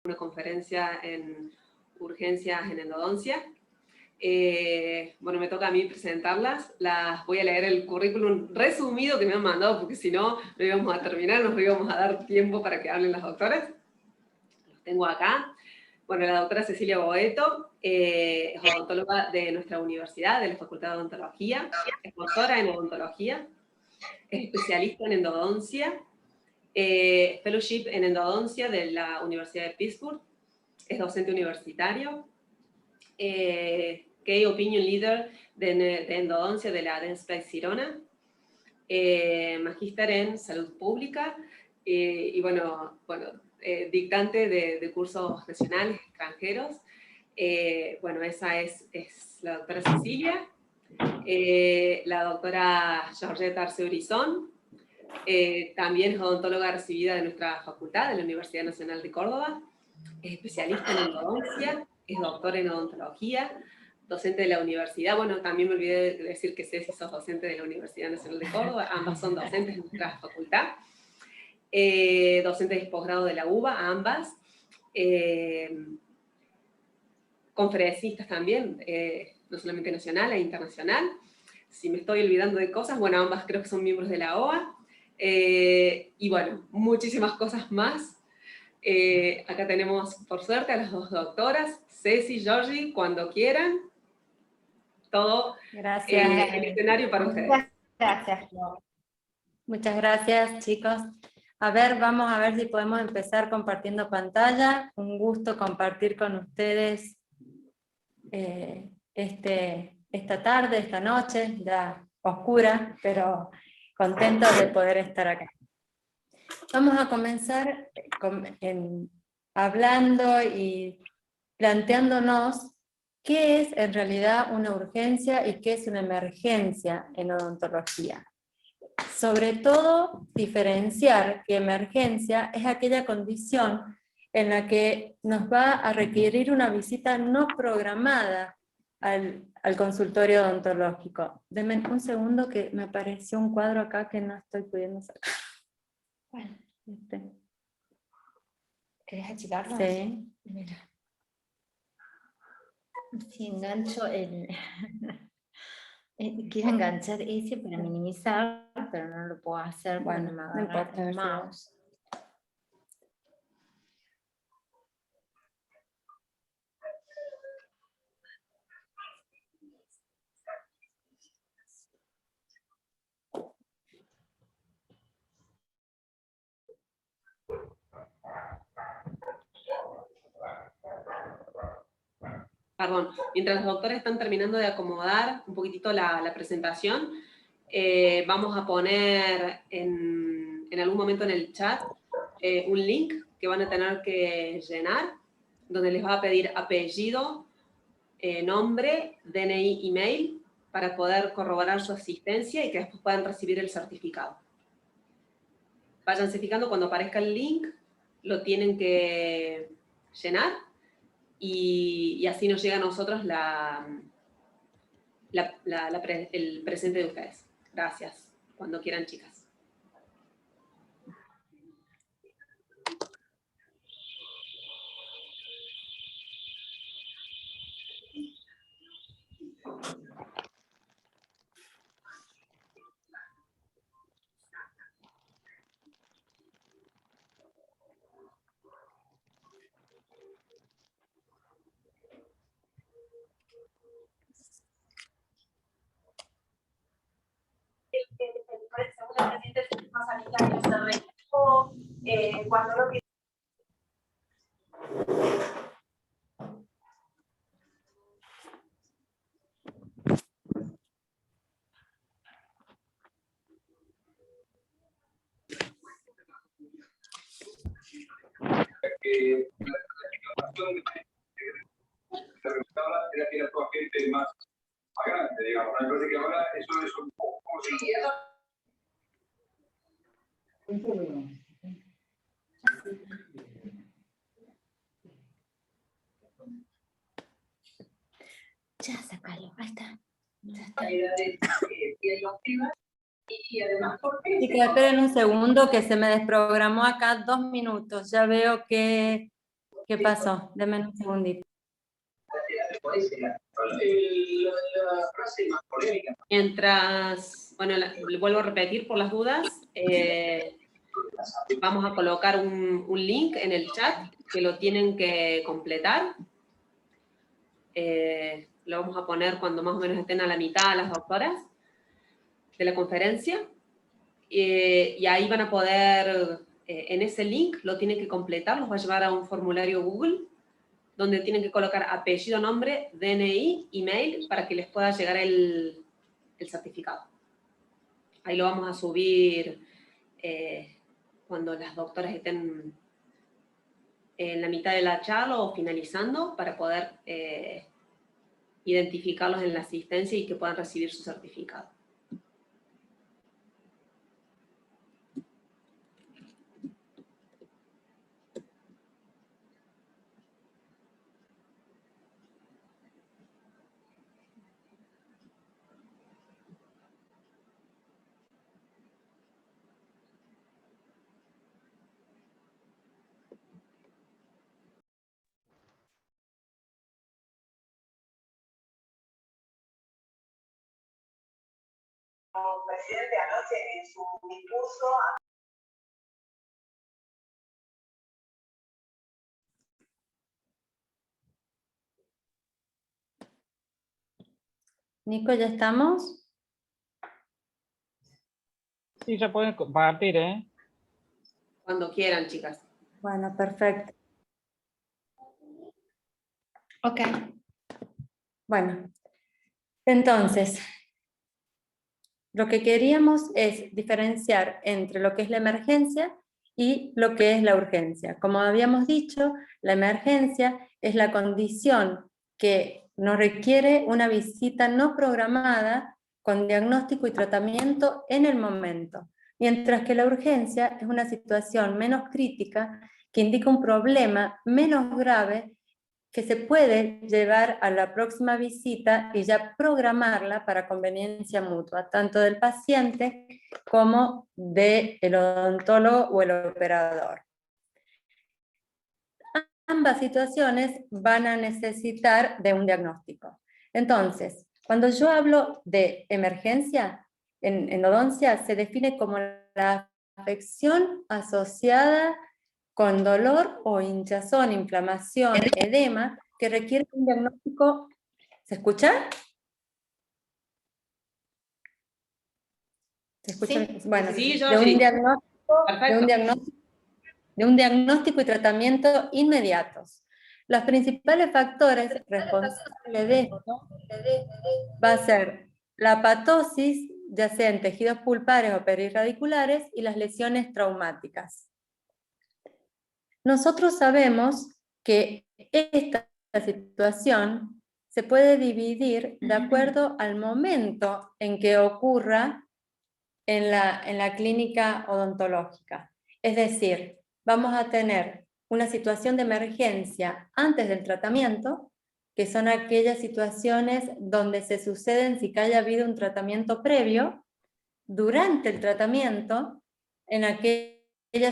una conferencia en urgencias en endodoncia. Bueno, me toca a mí presentarlas. Las voy a leer el currículum resumido que me han mandado, porque si no, no íbamos a terminar, nos íbamos a dar tiempo para que hablen las doctoras. Los tengo acá. Bueno, la doctora Cecilia Boeto es odontóloga de nuestra universidad, de la Facultad de Odontología, es doctora en odontología, es especialista en endodoncia, fellowship en endodoncia de la Universidad de Pittsburgh, es docente universitario, Key Opinion Leader de endodoncia de la Dentsply Sirona, magíster en salud pública y bueno dictante de cursos nacionales, extranjeros. Bueno, esa es la doctora Cecilia, la doctora Georgette Arce Urizón, también es odontóloga recibida de nuestra facultad, de la Universidad Nacional de Córdoba, es especialista en endodoncia, es doctora en odontología, docente de la universidad. Bueno, también me olvidé de decir que Ceci sos docente de la Universidad Nacional de Córdoba, ambas son docentes de nuestra facultad, docente de posgrado de la UBA, ambas, conferencistas también, no solamente nacional e internacional. Si me estoy olvidando de cosas, bueno, ambas creo que son miembros de la OA, y bueno, muchísimas cosas más. Acá tenemos, por suerte, a las dos doctoras, Ceci, Georgie, cuando quieran, todo Gracias. el escenario para ustedes. Muchas gracias. Muchas gracias, chicos. A ver, vamos a ver si podemos empezar compartiendo pantalla. Un gusto compartir con ustedes esta tarde, esta noche, ya oscura, pero contentos de poder estar acá. Vamos a comenzar hablando y planteándonos qué es en realidad una urgencia y qué es una emergencia en odontología. Sobre todo, diferenciar que emergencia es aquella condición en la que nos va a requerir una visita no programada al consultorio odontológico. Denme un segundo que me apareció un cuadro acá que no estoy pudiendo sacar. Bueno, ¿Querés achicarlo? Sí. Mira. Si engancho el... Quiero enganchar ese para minimizar, pero no lo puedo hacer Bueno, cuando me no agarra importa, el mouse. Perdón, mientras los doctores están terminando de acomodar un poquitito la presentación, vamos a poner en algún momento en el chat un link que van a tener que llenar, donde les va a pedir apellido, nombre, DNI, email, para poder corroborar su asistencia y que después puedan recibir el certificado. Váyanse fijando cuando aparezca el link, lo tienen que llenar, y así nos llega a nosotros el presente de ustedes. Gracias. Cuando quieran, chicas. Según el paciente, el sistema sanitario se relajó, cuando lo que... Era que era toda gente más grande, digamos. Me parece que ahora eso es un poco como si... Ya, sácalo, ahí está. Ya está. Y además, ¿por qué? Chicos, esperen un segundo que se me desprogramó acá 2 minutos. Ya veo que ¿Qué pasó? Deme un segundito. La frase más polémica. Mientras, bueno, vuelvo a repetir por las dudas, vamos a colocar un link en el chat que lo tienen que completar. Lo vamos a poner cuando más o menos estén a la mitad las doctoras de la conferencia. Y ahí van a poder, en ese link lo tienen que completar, los va a llevar a un formulario Google, donde tienen que colocar apellido, nombre, DNI, email, para que les pueda llegar el certificado. Ahí lo vamos a subir cuando las doctoras estén en la mitad de la charla o finalizando, para poder identificarlos en la asistencia y que puedan recibir su certificado. El presidente anoche en su discurso. Nico, ¿ya estamos? Sí, ya pueden compartir, ¿eh? Cuando quieran, chicas. Bueno, perfecto. Ok. Bueno, entonces, lo que queríamos es diferenciar entre lo que es la emergencia y lo que es la urgencia. Como habíamos dicho, la emergencia es la condición que nos requiere una visita no programada con diagnóstico y tratamiento en el momento, mientras que la urgencia es una situación menos crítica que indica un problema menos grave que se puede llevar a la próxima visita y ya programarla para conveniencia mutua, tanto del paciente como del odontólogo o el operador. Ambas situaciones van a necesitar de un diagnóstico. Entonces, cuando yo hablo de emergencia, en endodoncia se define como la afección asociada con dolor o hinchazón, inflamación, edema, que requiere un diagnóstico. ¿Se escucha? ¿Se escucha? Sí. Bueno, Sí, yo de un sí. diagnóstico, Perfecto. de un diagnóstico y tratamiento inmediatos. Los principales factores responsables de esto va a ser la patosis, ya sea en tejidos pulpares o perirradiculares, y las lesiones traumáticas. Nosotros sabemos que esta situación se puede dividir de acuerdo al momento en que ocurra en la clínica odontológica. Es decir, vamos a tener una situación de emergencia antes del tratamiento, que son aquellas situaciones donde se suceden sin que haya habido un tratamiento previo, durante el tratamiento, en aquellas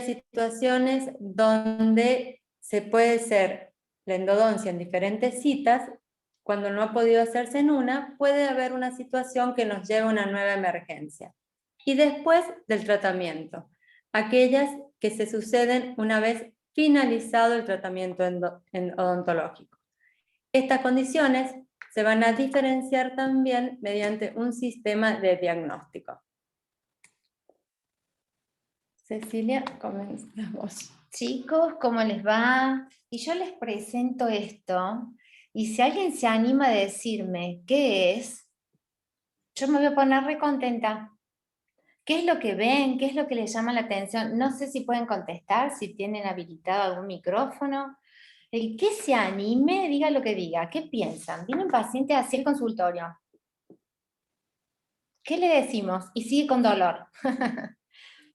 situaciones donde se puede hacer la endodoncia en diferentes citas. Cuando no ha podido hacerse en una, puede haber una situación que nos lleva a una nueva emergencia. Y después del tratamiento, aquellas que se suceden una vez finalizado el tratamiento odontológico. Estas condiciones se van a diferenciar también mediante un sistema de diagnóstico. Cecilia, comenzamos. Chicos, ¿cómo les va? Y yo les presento esto, y si alguien se anima a decirme qué es, yo me voy a poner re contenta. ¿Qué es lo que ven? ¿Qué es lo que les llama la atención? No sé si pueden contestar, si tienen habilitado algún micrófono. El que se anime, diga lo que diga. ¿Qué piensan? Viene un paciente así al consultorio. ¿Qué le decimos? Y sigue con dolor.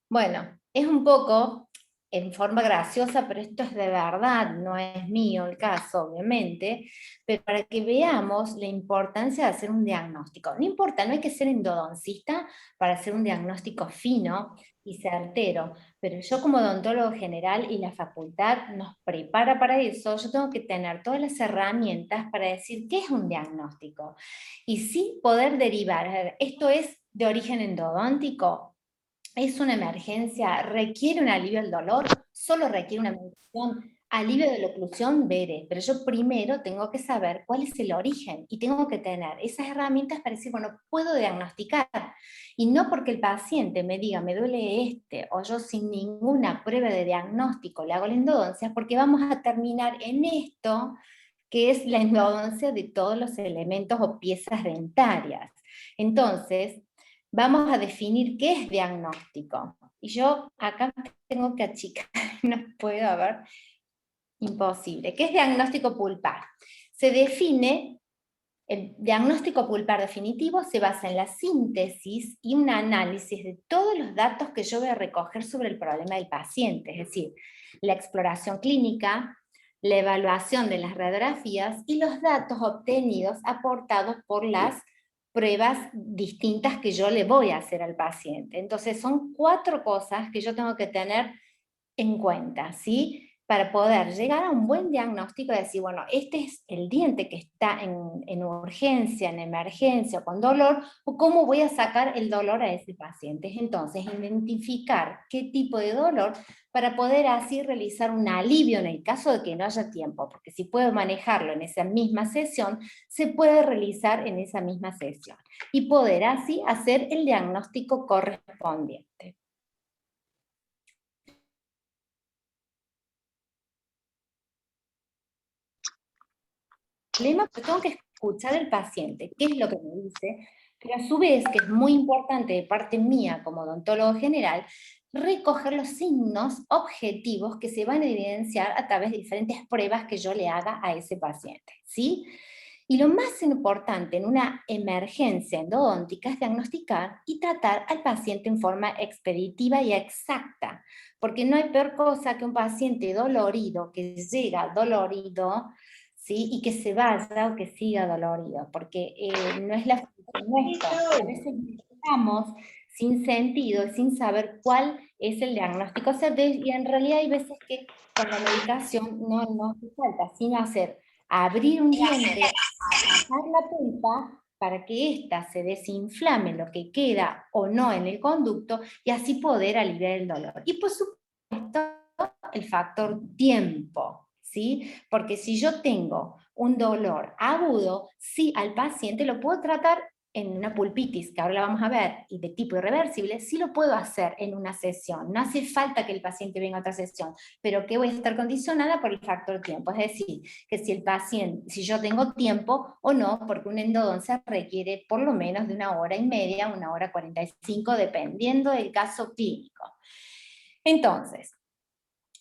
Bueno, es un poco en forma graciosa, pero esto es de verdad, no es mío el caso, obviamente, pero para que veamos la importancia de hacer un diagnóstico. No importa, no hay que ser endodoncista para hacer un diagnóstico fino y certero, pero yo como odontólogo general y la facultad nos prepara para eso, yo tengo que tener todas las herramientas para decir qué es un diagnóstico. Y sí poder derivar, a ver, esto es de origen endodóntico, es una emergencia, requiere un alivio del dolor, solo requiere una medicación, alivio de la oclusión, veré, pero yo primero tengo que saber cuál es el origen y tengo que tener esas herramientas para decir, bueno, puedo diagnosticar, y no porque el paciente me diga, me duele este, o yo sin ninguna prueba de diagnóstico le hago la endodoncia, porque vamos a terminar en esto, que es la endodoncia de todos los elementos o piezas dentarias. Entonces, vamos a definir qué es diagnóstico. Y yo acá tengo que achicar, no puedo, a ver, imposible. ¿Qué es diagnóstico pulpar? Se define, el diagnóstico pulpar definitivo se basa en la síntesis y un análisis de todos los datos que yo voy a recoger sobre el problema del paciente, es decir, la exploración clínica, la evaluación de las radiografías y los datos obtenidos aportados por las pruebas distintas que yo le voy a hacer al paciente. Entonces son 4 cosas que yo tengo que tener en cuenta, ¿sí? Para poder llegar a un buen diagnóstico y decir, bueno, este es el diente que está en urgencia, en emergencia, con dolor, o cómo voy a sacar el dolor a ese paciente. Entonces, identificar qué tipo de dolor para poder así realizar un alivio en el caso de que no haya tiempo, porque si puedo manejarlo en esa misma sesión, se puede realizar en esa misma sesión, y poder así hacer el diagnóstico correspondiente. Problema, pero tengo que escuchar al paciente, qué es lo que me dice, pero a su vez, que es muy importante de parte mía como odontólogo general, recoger los signos objetivos que se van a evidenciar a través de diferentes pruebas que yo le haga a ese paciente, ¿sí? Y lo más importante en una emergencia endodóntica es diagnosticar y tratar al paciente en forma expeditiva y exacta, porque no hay peor cosa que un paciente dolorido, que llega dolorido, ¿sí? Y que se vaya o que siga dolorido, porque no es la función nuestra. A veces estamos sin sentido, sin saber cuál es el diagnóstico, o sea, y en realidad hay veces que con la medicación no hace falta, sino abrir un diente, sacar la pulpa para que ésta se desinflame lo que queda o no en el conducto y así poder aliviar el dolor. Y por supuesto, el factor tiempo, ¿sí? Porque si yo tengo un dolor agudo, sí, al paciente lo puedo tratar en una pulpitis, que ahora la vamos a ver, y de tipo irreversible, sí lo puedo hacer en una sesión. No hace falta que el paciente venga a otra sesión, pero que voy a estar condicionada por el factor tiempo. Es decir, que si el paciente, si yo tengo tiempo o no, porque una endodoncia requiere por lo menos de 1 hora y media, 1 hora 45, dependiendo del caso clínico. Entonces,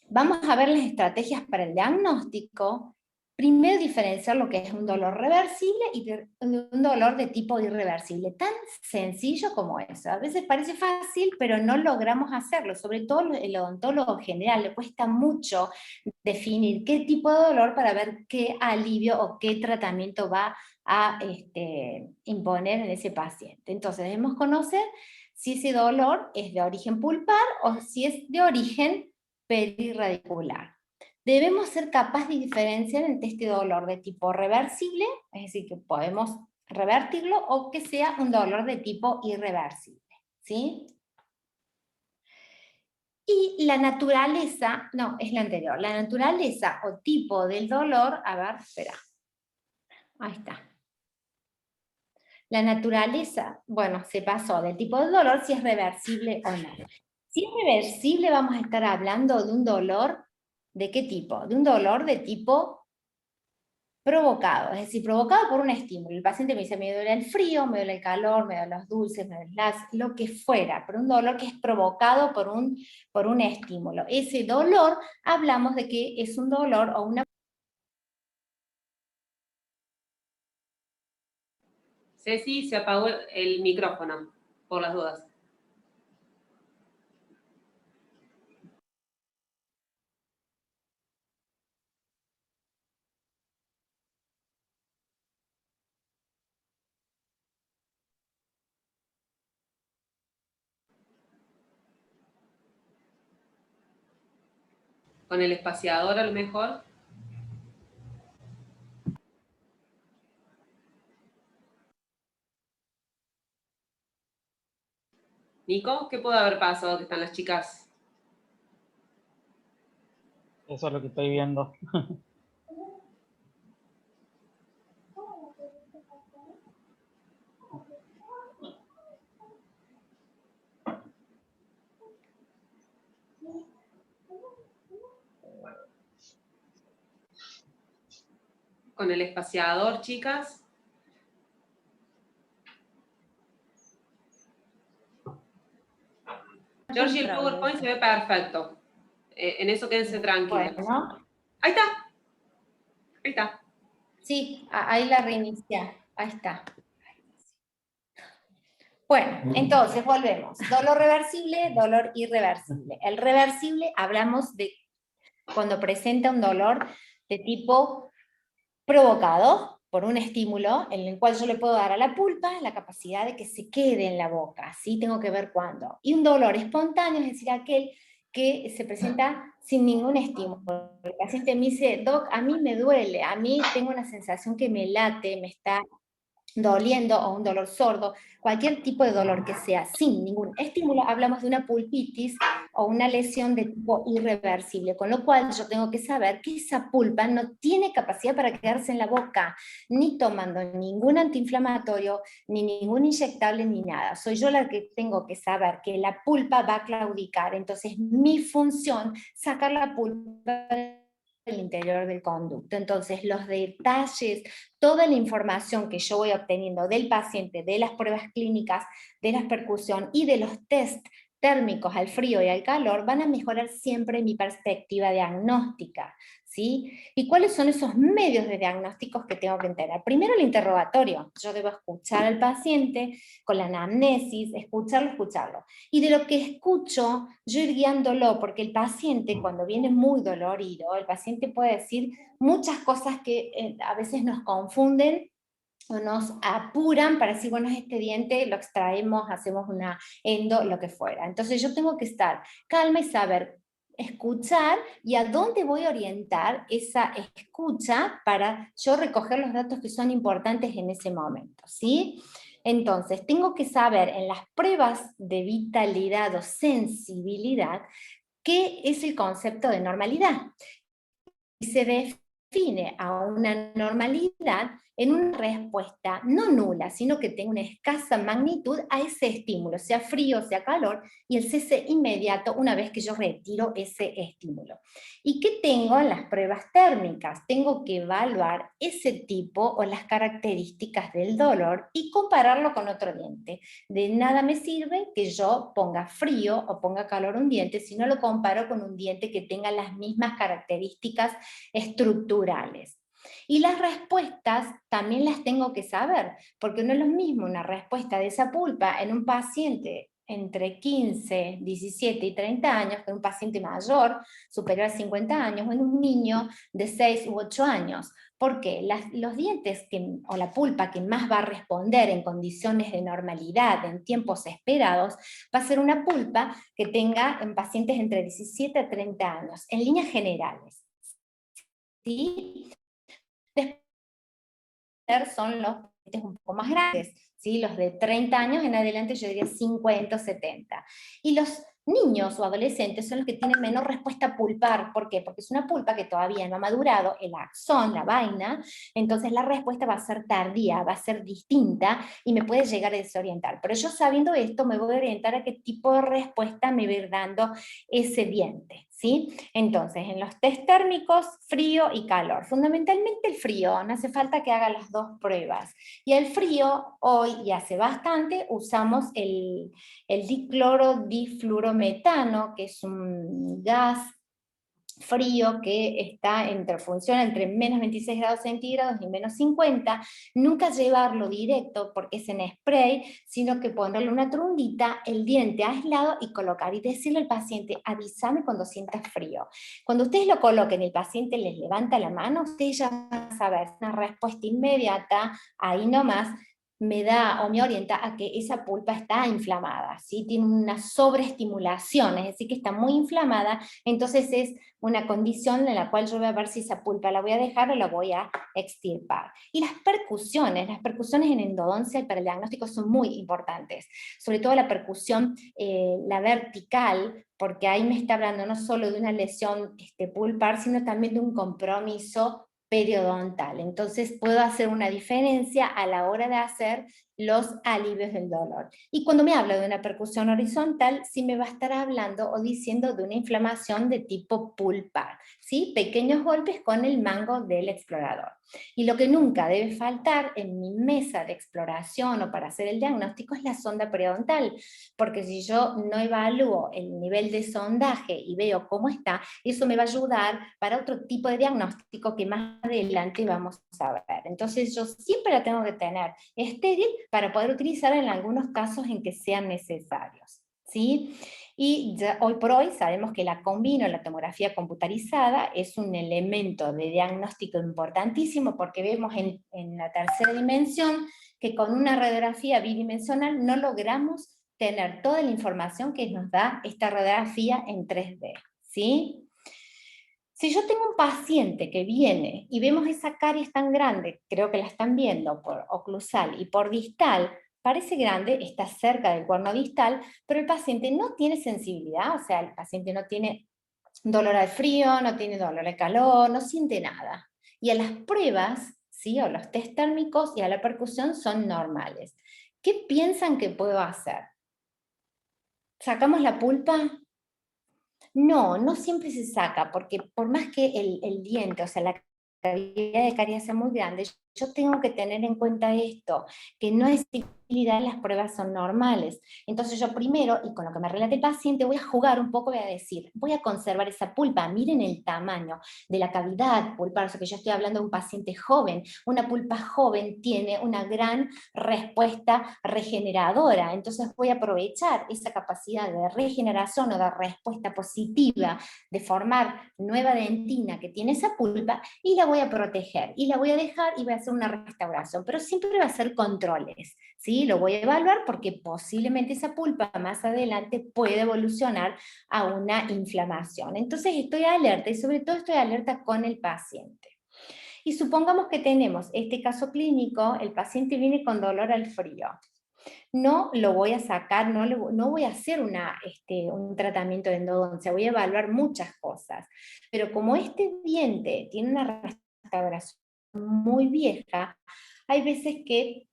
vamos a ver las estrategias para el diagnóstico. Primero diferenciar lo que es un dolor reversible y un dolor de tipo irreversible. Tan sencillo como eso. A veces parece fácil, pero no logramos hacerlo. Sobre todo el odontólogo general le cuesta mucho definir qué tipo de dolor para ver qué alivio o qué tratamiento va a imponer en ese paciente. Entonces debemos conocer si ese dolor es de origen pulpar o si es de origen perirradicular. Debemos ser capaces de diferenciar entre este dolor de tipo reversible, es decir, que podemos revertirlo, o que sea un dolor de tipo irreversible, ¿sí? Y la naturaleza, no, es la anterior, la naturaleza o tipo del dolor, a ver, espera, ahí está. La naturaleza, bueno, se pasó del tipo de dolor si es reversible o no. Si es reversible, vamos a estar hablando de un dolor, ¿de qué tipo? De un dolor de tipo provocado, es decir, provocado por un estímulo. El paciente me dice, me duele el frío, me duele el calor, me duele los dulces, me duele lo que fuera, pero un dolor que es provocado por un estímulo. Ese dolor, hablamos de que es un dolor o una... Ceci, se apagó el micrófono, por las dudas. Con el espaciador a lo mejor. Nico, ¿qué puede haber pasado que están las chicas? Eso es lo que estoy viendo. Con el espaciador, chicas. Georgie, el PowerPoint se ve perfecto. En eso quédense tranquilos. Bueno, Ahí está. Ahí está. sí, ahí la reinicié. Ahí está. Bueno, entonces volvemos. Dolor reversible, dolor irreversible. El reversible hablamos de cuando presenta un dolor de tipo provocado por un estímulo en el cual yo le puedo dar a la pulpa la capacidad de que se quede en la boca, ¿sí? Tengo que ver cuándo. Y un dolor espontáneo, es decir, aquel que se presenta sin ningún estímulo. El paciente me dice, doc, a mí me duele, a mí tengo una sensación que me late, me está doliendo, o un dolor sordo, cualquier tipo de dolor que sea sin ningún estímulo, hablamos de una pulpitis o una lesión de tipo irreversible, con lo cual yo tengo que saber que esa pulpa no tiene capacidad para quedarse en la boca, ni tomando ningún antiinflamatorio, ni ningún inyectable, ni nada. Soy yo la que tengo que saber que la pulpa va a claudicar, entonces mi función, sacar la pulpa del interior del conducto. Entonces, los detalles, toda la información que yo voy obteniendo del paciente, de las pruebas clínicas, de la percusión y de los test térmicos al frío y al calor, van a mejorar siempre mi perspectiva diagnóstica, ¿sí? ¿Y cuáles son esos medios de diagnósticos que tengo que entender? Primero, el interrogatorio. Yo debo escuchar al paciente con la anamnesis, escucharlo. Y de lo que escucho, yo ir guiándolo, porque el paciente, cuando viene muy dolorido, el paciente puede decir muchas cosas que a veces nos confunden o nos apuran para decir, bueno, este diente lo extraemos, hacemos una endo, lo que fuera. Entonces yo tengo que estar calma y saber escuchar y a dónde voy a orientar esa escucha para yo recoger los datos que son importantes en ese momento, ¿sí? Entonces, tengo que saber en las pruebas de vitalidad o sensibilidad qué es el concepto de normalidad. Y se define a una normalidad en una respuesta no nula, sino que tenga una escasa magnitud a ese estímulo, sea frío, sea calor, y el cese inmediato una vez que yo retiro ese estímulo. ¿Y qué tengo en las pruebas térmicas? Tengo que evaluar ese tipo o las características del dolor y compararlo con otro diente. De nada me sirve que yo ponga frío o ponga calor a un diente si no lo comparo con un diente que tenga las mismas características estructurales. Y las respuestas también las tengo que saber, porque no es lo mismo una respuesta de esa pulpa en un paciente entre 15, 17 y 30 años que en un paciente mayor, superior a 50 años, o en un niño de 6 u 8 años. Porque los dientes o la pulpa que más va a responder en condiciones de normalidad, en tiempos esperados, va a ser una pulpa que tenga en pacientes entre 17 a 30 años, en líneas generales. ¿Sí? Después son los dientes un poco más grandes, ¿sí? Los de 30 años en adelante yo diría 50 o 70. Y los niños o adolescentes son los que tienen menor respuesta pulpar. ¿Por qué? Porque es una pulpa que todavía no ha madurado, el axón, la vaina, entonces la respuesta va a ser tardía, va a ser distinta y me puede llegar a desorientar. Pero yo sabiendo esto me voy a orientar a qué tipo de respuesta me va a ir dando ese diente, ¿sí? Entonces, en los test térmicos, frío y calor. Fundamentalmente el frío, no hace falta que haga las dos pruebas. Y el frío, hoy y hace bastante, usamos el diclorodifluorometano, que es un gas frío que funciona entre menos 26 grados centígrados y menos 50, nunca llevarlo directo porque es en spray, sino que ponerle una trundita, el diente aislado y colocar y decirle al paciente, avísame cuando sientas frío. Cuando ustedes lo coloquen y el paciente les levanta la mano, ustedes ya van a saber una respuesta inmediata, ahí nomás, me da o me orienta a que esa pulpa está inflamada, ¿sí? Tiene una sobreestimulación, es decir, que está muy inflamada, entonces es una condición en la cual yo voy a ver si esa pulpa la voy a dejar o la voy a extirpar. Y las percusiones en endodoncia y para el diagnóstico son muy importantes, sobre todo la percusión, la vertical, porque ahí me está hablando no solo de una lesión pulpar, sino también de un compromiso periodontal. Entonces puedo hacer una diferencia a la hora de hacer los alivios del dolor. Y cuando me habla de una percusión horizontal, sí me va a estar hablando o diciendo de una inflamación de tipo pulpar, ¿sí? Pequeños golpes con el mango del explorador. Y lo que nunca debe faltar en mi mesa de exploración o para hacer el diagnóstico es la sonda periodontal, porque si yo no evalúo el nivel de sondaje y veo cómo está, eso me va a ayudar para otro tipo de diagnóstico que más adelante vamos a ver. Entonces yo siempre la tengo que tener estéril para poder utilizar en algunos casos en que sean necesarios, ¿sí? Y ya hoy por hoy sabemos que la combino, la tomografía computarizada, es un elemento de diagnóstico importantísimo porque vemos en la tercera dimensión que con una radiografía bidimensional no logramos tener toda la información que nos da esta radiografía en 3D, ¿sí? Si yo tengo un paciente que viene y vemos esa caries tan grande, creo que la están viendo por oclusal y por distal, parece grande, está cerca del cuerno distal, pero el paciente no tiene sensibilidad, o sea, el paciente no tiene dolor al frío, no tiene dolor al calor, no siente nada. Y a las pruebas, ¿sí? O los test térmicos y a la percusión son normales. ¿Qué piensan que puedo hacer? ¿Sacamos la pulpa? No, no siempre se saca, porque por más que el diente, o sea, la cavidad de caries sea muy grande, yo tengo que tener en cuenta esto, que no es sensibilidad, las pruebas son normales. Entonces yo primero, y con lo que me relata el paciente, voy a jugar un poco, voy a decir, voy a conservar esa pulpa, miren el tamaño de la cavidad pulpar, o sea que yo estoy hablando de un paciente joven, una pulpa joven tiene una gran respuesta regeneradora, entonces voy a aprovechar esa capacidad de regeneración o de respuesta positiva, de formar nueva dentina que tiene esa pulpa, y la voy a proteger, y la voy a dejar y voy a hacer una restauración, pero siempre va a ser controles, ¿sí? Lo voy a evaluar porque posiblemente esa pulpa más adelante puede evolucionar a una inflamación. Entonces estoy alerta y sobre todo estoy alerta con el paciente. Y supongamos que tenemos este caso clínico, el paciente viene con dolor al frío. No lo voy a sacar, no voy a hacer un tratamiento de endodoncia, voy a evaluar muchas cosas. Pero como este diente tiene una restauración muy vieja, hay veces que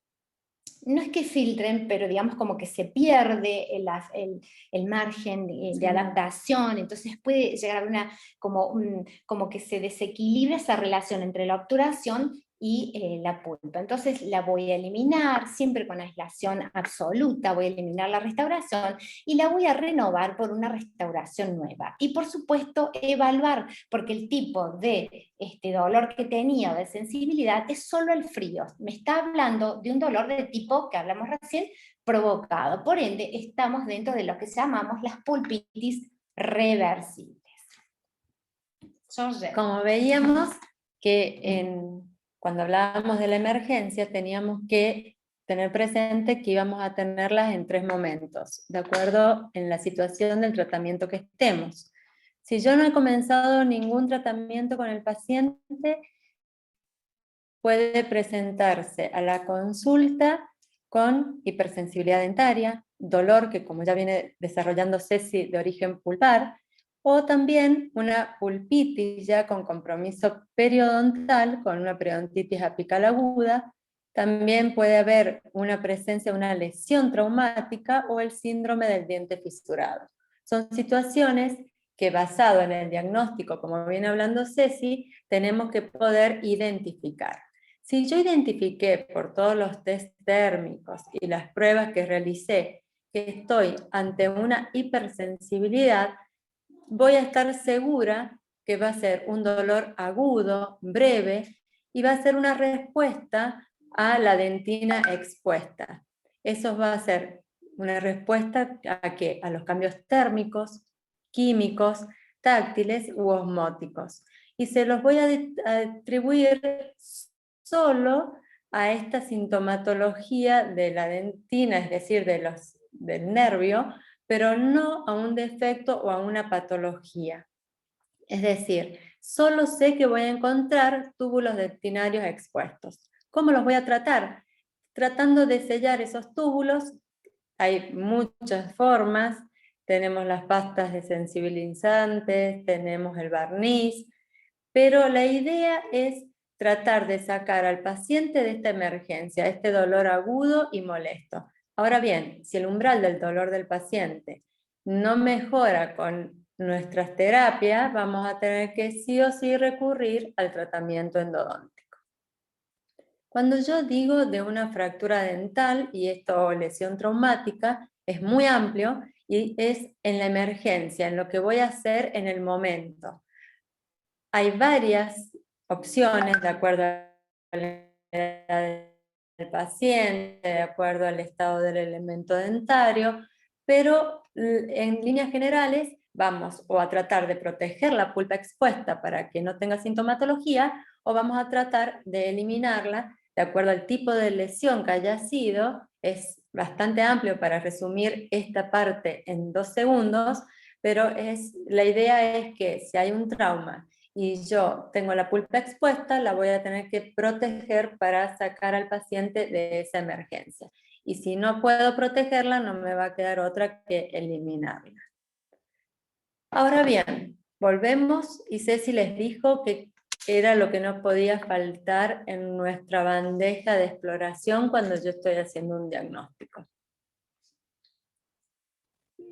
no es que filtren, pero digamos como que se pierde el margen de adaptación, entonces puede llegar a como que se desequilibra esa relación entre la obturación y la pulpa. Entonces la voy a eliminar, siempre con aislación absoluta, voy a eliminar la restauración y la voy a renovar por una restauración nueva. Y por supuesto evaluar, porque el tipo de dolor que tenía, de sensibilidad, es solo el frío. Me está hablando de un dolor de tipo, que hablamos recién, provocado. Por ende, estamos dentro de lo que llamamos las pulpitis reversibles. Como veíamos que cuando hablábamos de la emergencia teníamos que tener presente que íbamos a tenerlas en 3 momentos, de acuerdo en la situación del tratamiento que estemos. Si yo no he comenzado ningún tratamiento con el paciente, puede presentarse a la consulta con hipersensibilidad dentaria, dolor que como ya viene desarrollando Ceci de origen pulpar, o también una pulpitis ya con compromiso periodontal, con una periodontitis apical aguda. También puede haber una presencia de una lesión traumática o el síndrome del diente fisurado. Son situaciones que basado en el diagnóstico, como viene hablando Ceci, tenemos que poder identificar. Si yo identifiqué por todos los test térmicos y las pruebas que realicé que estoy ante una hipersensibilidad, voy a estar segura que va a ser un dolor agudo, breve, y va a ser una respuesta a la dentina expuesta. Eso va a ser una respuesta ¿a qué? A los cambios térmicos, químicos, táctiles u osmóticos. Y se los voy a atribuir solo a esta sintomatología de la dentina, es decir, del nervio, pero no a un defecto o a una patología. Es decir, solo sé que voy a encontrar túbulos dentinarios expuestos. ¿Cómo los voy a tratar? Tratando de sellar esos túbulos. Hay muchas formas. Tenemos las pastas desensibilizantes, tenemos el barniz, pero la idea es tratar de sacar al paciente de esta emergencia, este dolor agudo y molesto. Ahora bien, si el umbral del dolor del paciente no mejora con nuestras terapias, vamos a tener que sí o sí recurrir al tratamiento endodóntico. Cuando yo digo de una fractura dental, y esto lesión traumática, es muy amplio y es en la emergencia, en lo que voy a hacer en el momento. Hay varias opciones de acuerdo a la edad del paciente, de acuerdo al estado del elemento dentario, pero en líneas generales vamos o a tratar de proteger la pulpa expuesta para que no tenga sintomatología, o vamos a tratar de eliminarla de acuerdo al tipo de lesión que haya sido. Es bastante amplio para resumir esta parte en 2 segundos, pero la idea es que si hay un trauma y yo tengo la pulpa expuesta, la voy a tener que proteger para sacar al paciente de esa emergencia. Y si no puedo protegerla, no me va a quedar otra que eliminarla. Ahora bien, volvemos, y Ceci les dijo que era lo que no podía faltar en nuestra bandeja de exploración cuando yo estoy haciendo un diagnóstico.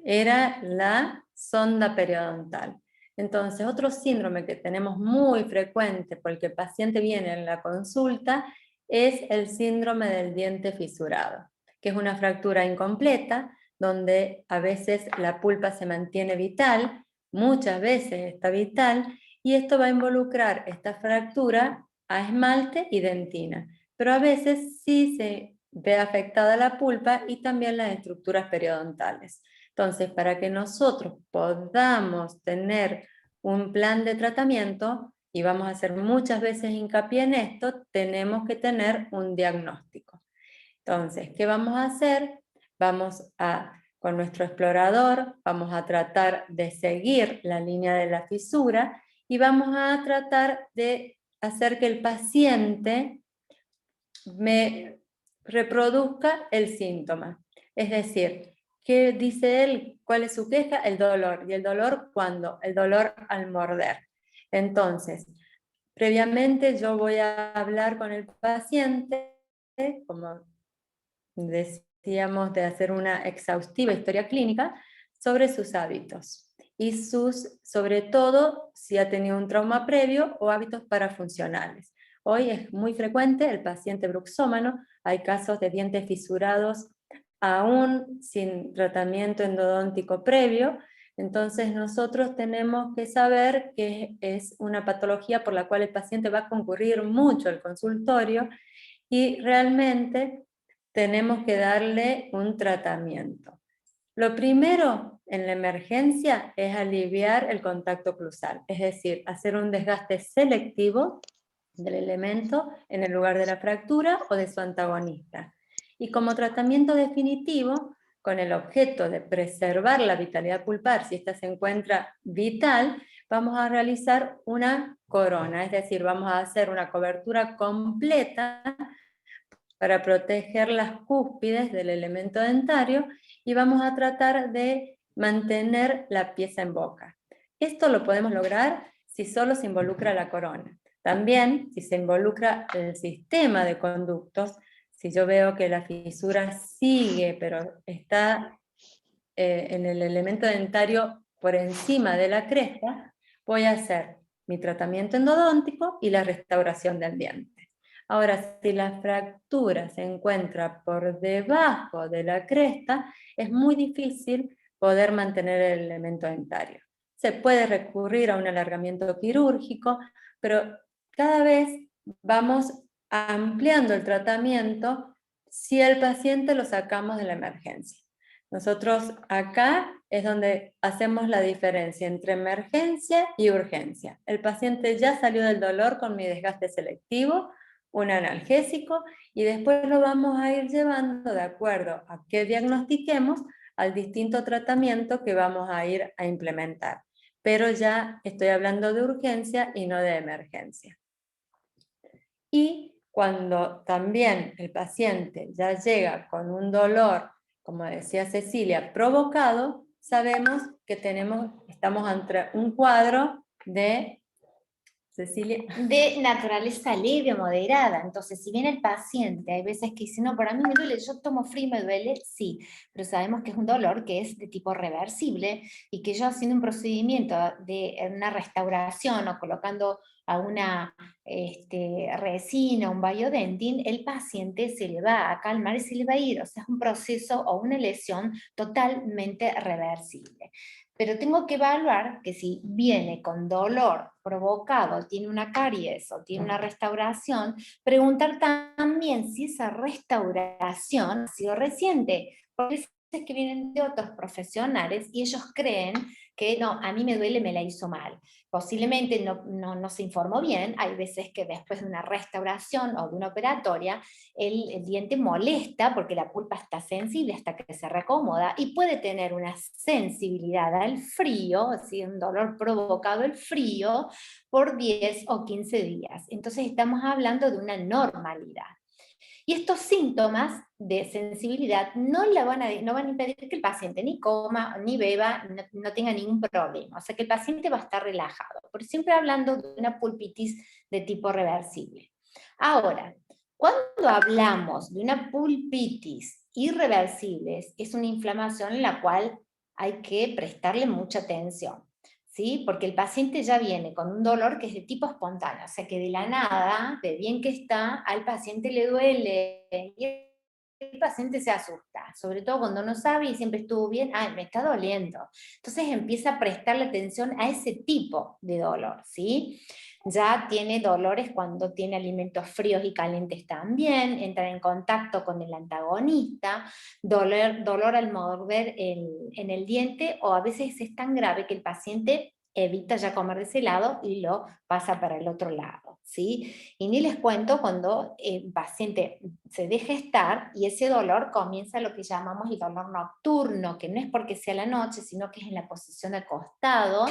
Era la sonda periodontal. Entonces, otro síndrome que tenemos muy frecuente porque el paciente viene en la consulta es el síndrome del diente fisurado, que es una fractura incompleta donde a veces la pulpa se mantiene vital, muchas veces está vital, y esto va a involucrar esta fractura a esmalte y dentina, pero a veces sí se ve afectada la pulpa y también las estructuras periodontales. Entonces, para que nosotros podamos tener un plan de tratamiento, y vamos a hacer muchas veces hincapié en esto, tenemos que tener un diagnóstico. Entonces, ¿qué vamos a hacer? Con nuestro explorador, vamos a tratar de seguir la línea de la fisura y vamos a tratar de hacer que el paciente me reproduzca el síntoma. Es decir, ¿qué dice él? ¿Cuál es su queja? El dolor. ¿Y el dolor cuándo? El dolor al morder. Entonces, previamente yo voy a hablar con el paciente, como decíamos, de hacer una exhaustiva historia clínica sobre sus hábitos y sobre todo si ha tenido un trauma previo o hábitos parafuncionales. Hoy es muy frecuente el paciente bruxómano, hay casos de dientes fisurados aún sin tratamiento endodóntico previo. Entonces nosotros tenemos que saber que es una patología por la cual el paciente va a concurrir mucho al consultorio y realmente tenemos que darle un tratamiento. Lo primero en la emergencia es aliviar el contacto oclusal, es decir, hacer un desgaste selectivo del elemento en el lugar de la fractura o de su antagonista. Y como tratamiento definitivo, con el objeto de preservar la vitalidad pulpar, si ésta se encuentra vital, vamos a realizar una corona, es decir, vamos a hacer una cobertura completa para proteger las cúspides del elemento dentario y vamos a tratar de mantener la pieza en boca. Esto lo podemos lograr si solo se involucra la corona. También, si se involucra el sistema de conductos, si yo veo que la fisura sigue, pero está en el elemento dentario por encima de la cresta, voy a hacer mi tratamiento endodóntico y la restauración del diente. Ahora, si la fractura se encuentra por debajo de la cresta, es muy difícil poder mantener el elemento dentario. Se puede recurrir a un alargamiento quirúrgico, pero cada vez vamos ampliando el tratamiento si el paciente lo sacamos de la emergencia. Nosotros acá es donde hacemos la diferencia entre emergencia y urgencia. El paciente ya salió del dolor con mi desgaste selectivo, un analgésico, y después lo vamos a ir llevando de acuerdo a qué diagnostiquemos al distinto tratamiento que vamos a ir a implementar. Pero ya estoy hablando de urgencia y no de emergencia. Y cuando también el paciente ya llega con un dolor, como decía Cecilia, provocado, sabemos que estamos ante un cuadro de, Cecilia, de naturaleza leve o moderada. Entonces, si bien el paciente hay veces que dice, no, para mí me duele, yo tomo frío y me duele, sí, pero sabemos que es un dolor que es de tipo reversible y que yo haciendo un procedimiento de una restauración o colocando a una resina, un biodentin, el paciente se le va a calmar y se le va a ir. O sea, es un proceso o una lesión totalmente reversible. Pero tengo que evaluar que si viene con dolor provocado, tiene una caries o tiene una restauración, preguntar también si esa restauración ha sido reciente, porque es que vienen de otros profesionales y ellos creen que no, a mí me duele, me la hizo mal. Posiblemente no se informó bien, hay veces que después de una restauración o de una operatoria, el diente molesta porque la pulpa está sensible hasta que se reacomoda y puede tener una sensibilidad al frío, así un dolor provocado el frío, por 10 o 15 días. Entonces estamos hablando de una normalidad. Y estos síntomas de sensibilidad no van a impedir que el paciente ni coma, ni beba, no tenga ningún problema. O sea que el paciente va a estar relajado, pero siempre hablando de una pulpitis de tipo reversible. Ahora, cuando hablamos de una pulpitis irreversible, es una inflamación en la cual hay que prestarle mucha atención. ¿Sí? Porque el paciente ya viene con un dolor que es de tipo espontáneo, o sea que de la nada, de bien que está, al paciente le duele, y el paciente se asusta, sobre todo cuando no sabe y siempre estuvo bien, ay, me está doliendo. Entonces empieza a prestarle atención a ese tipo de dolor, ¿sí? Ya tiene dolores cuando tiene alimentos fríos y calientes también, entra en contacto con el antagonista, dolor al morder en el diente, o a veces es tan grave que el paciente evita ya comer de ese lado y lo pasa para el otro lado, ¿sí? Y ni les cuento cuando el paciente se deja estar y ese dolor comienza lo que llamamos el dolor nocturno, que no es porque sea la noche, sino que es en la posición de acostado,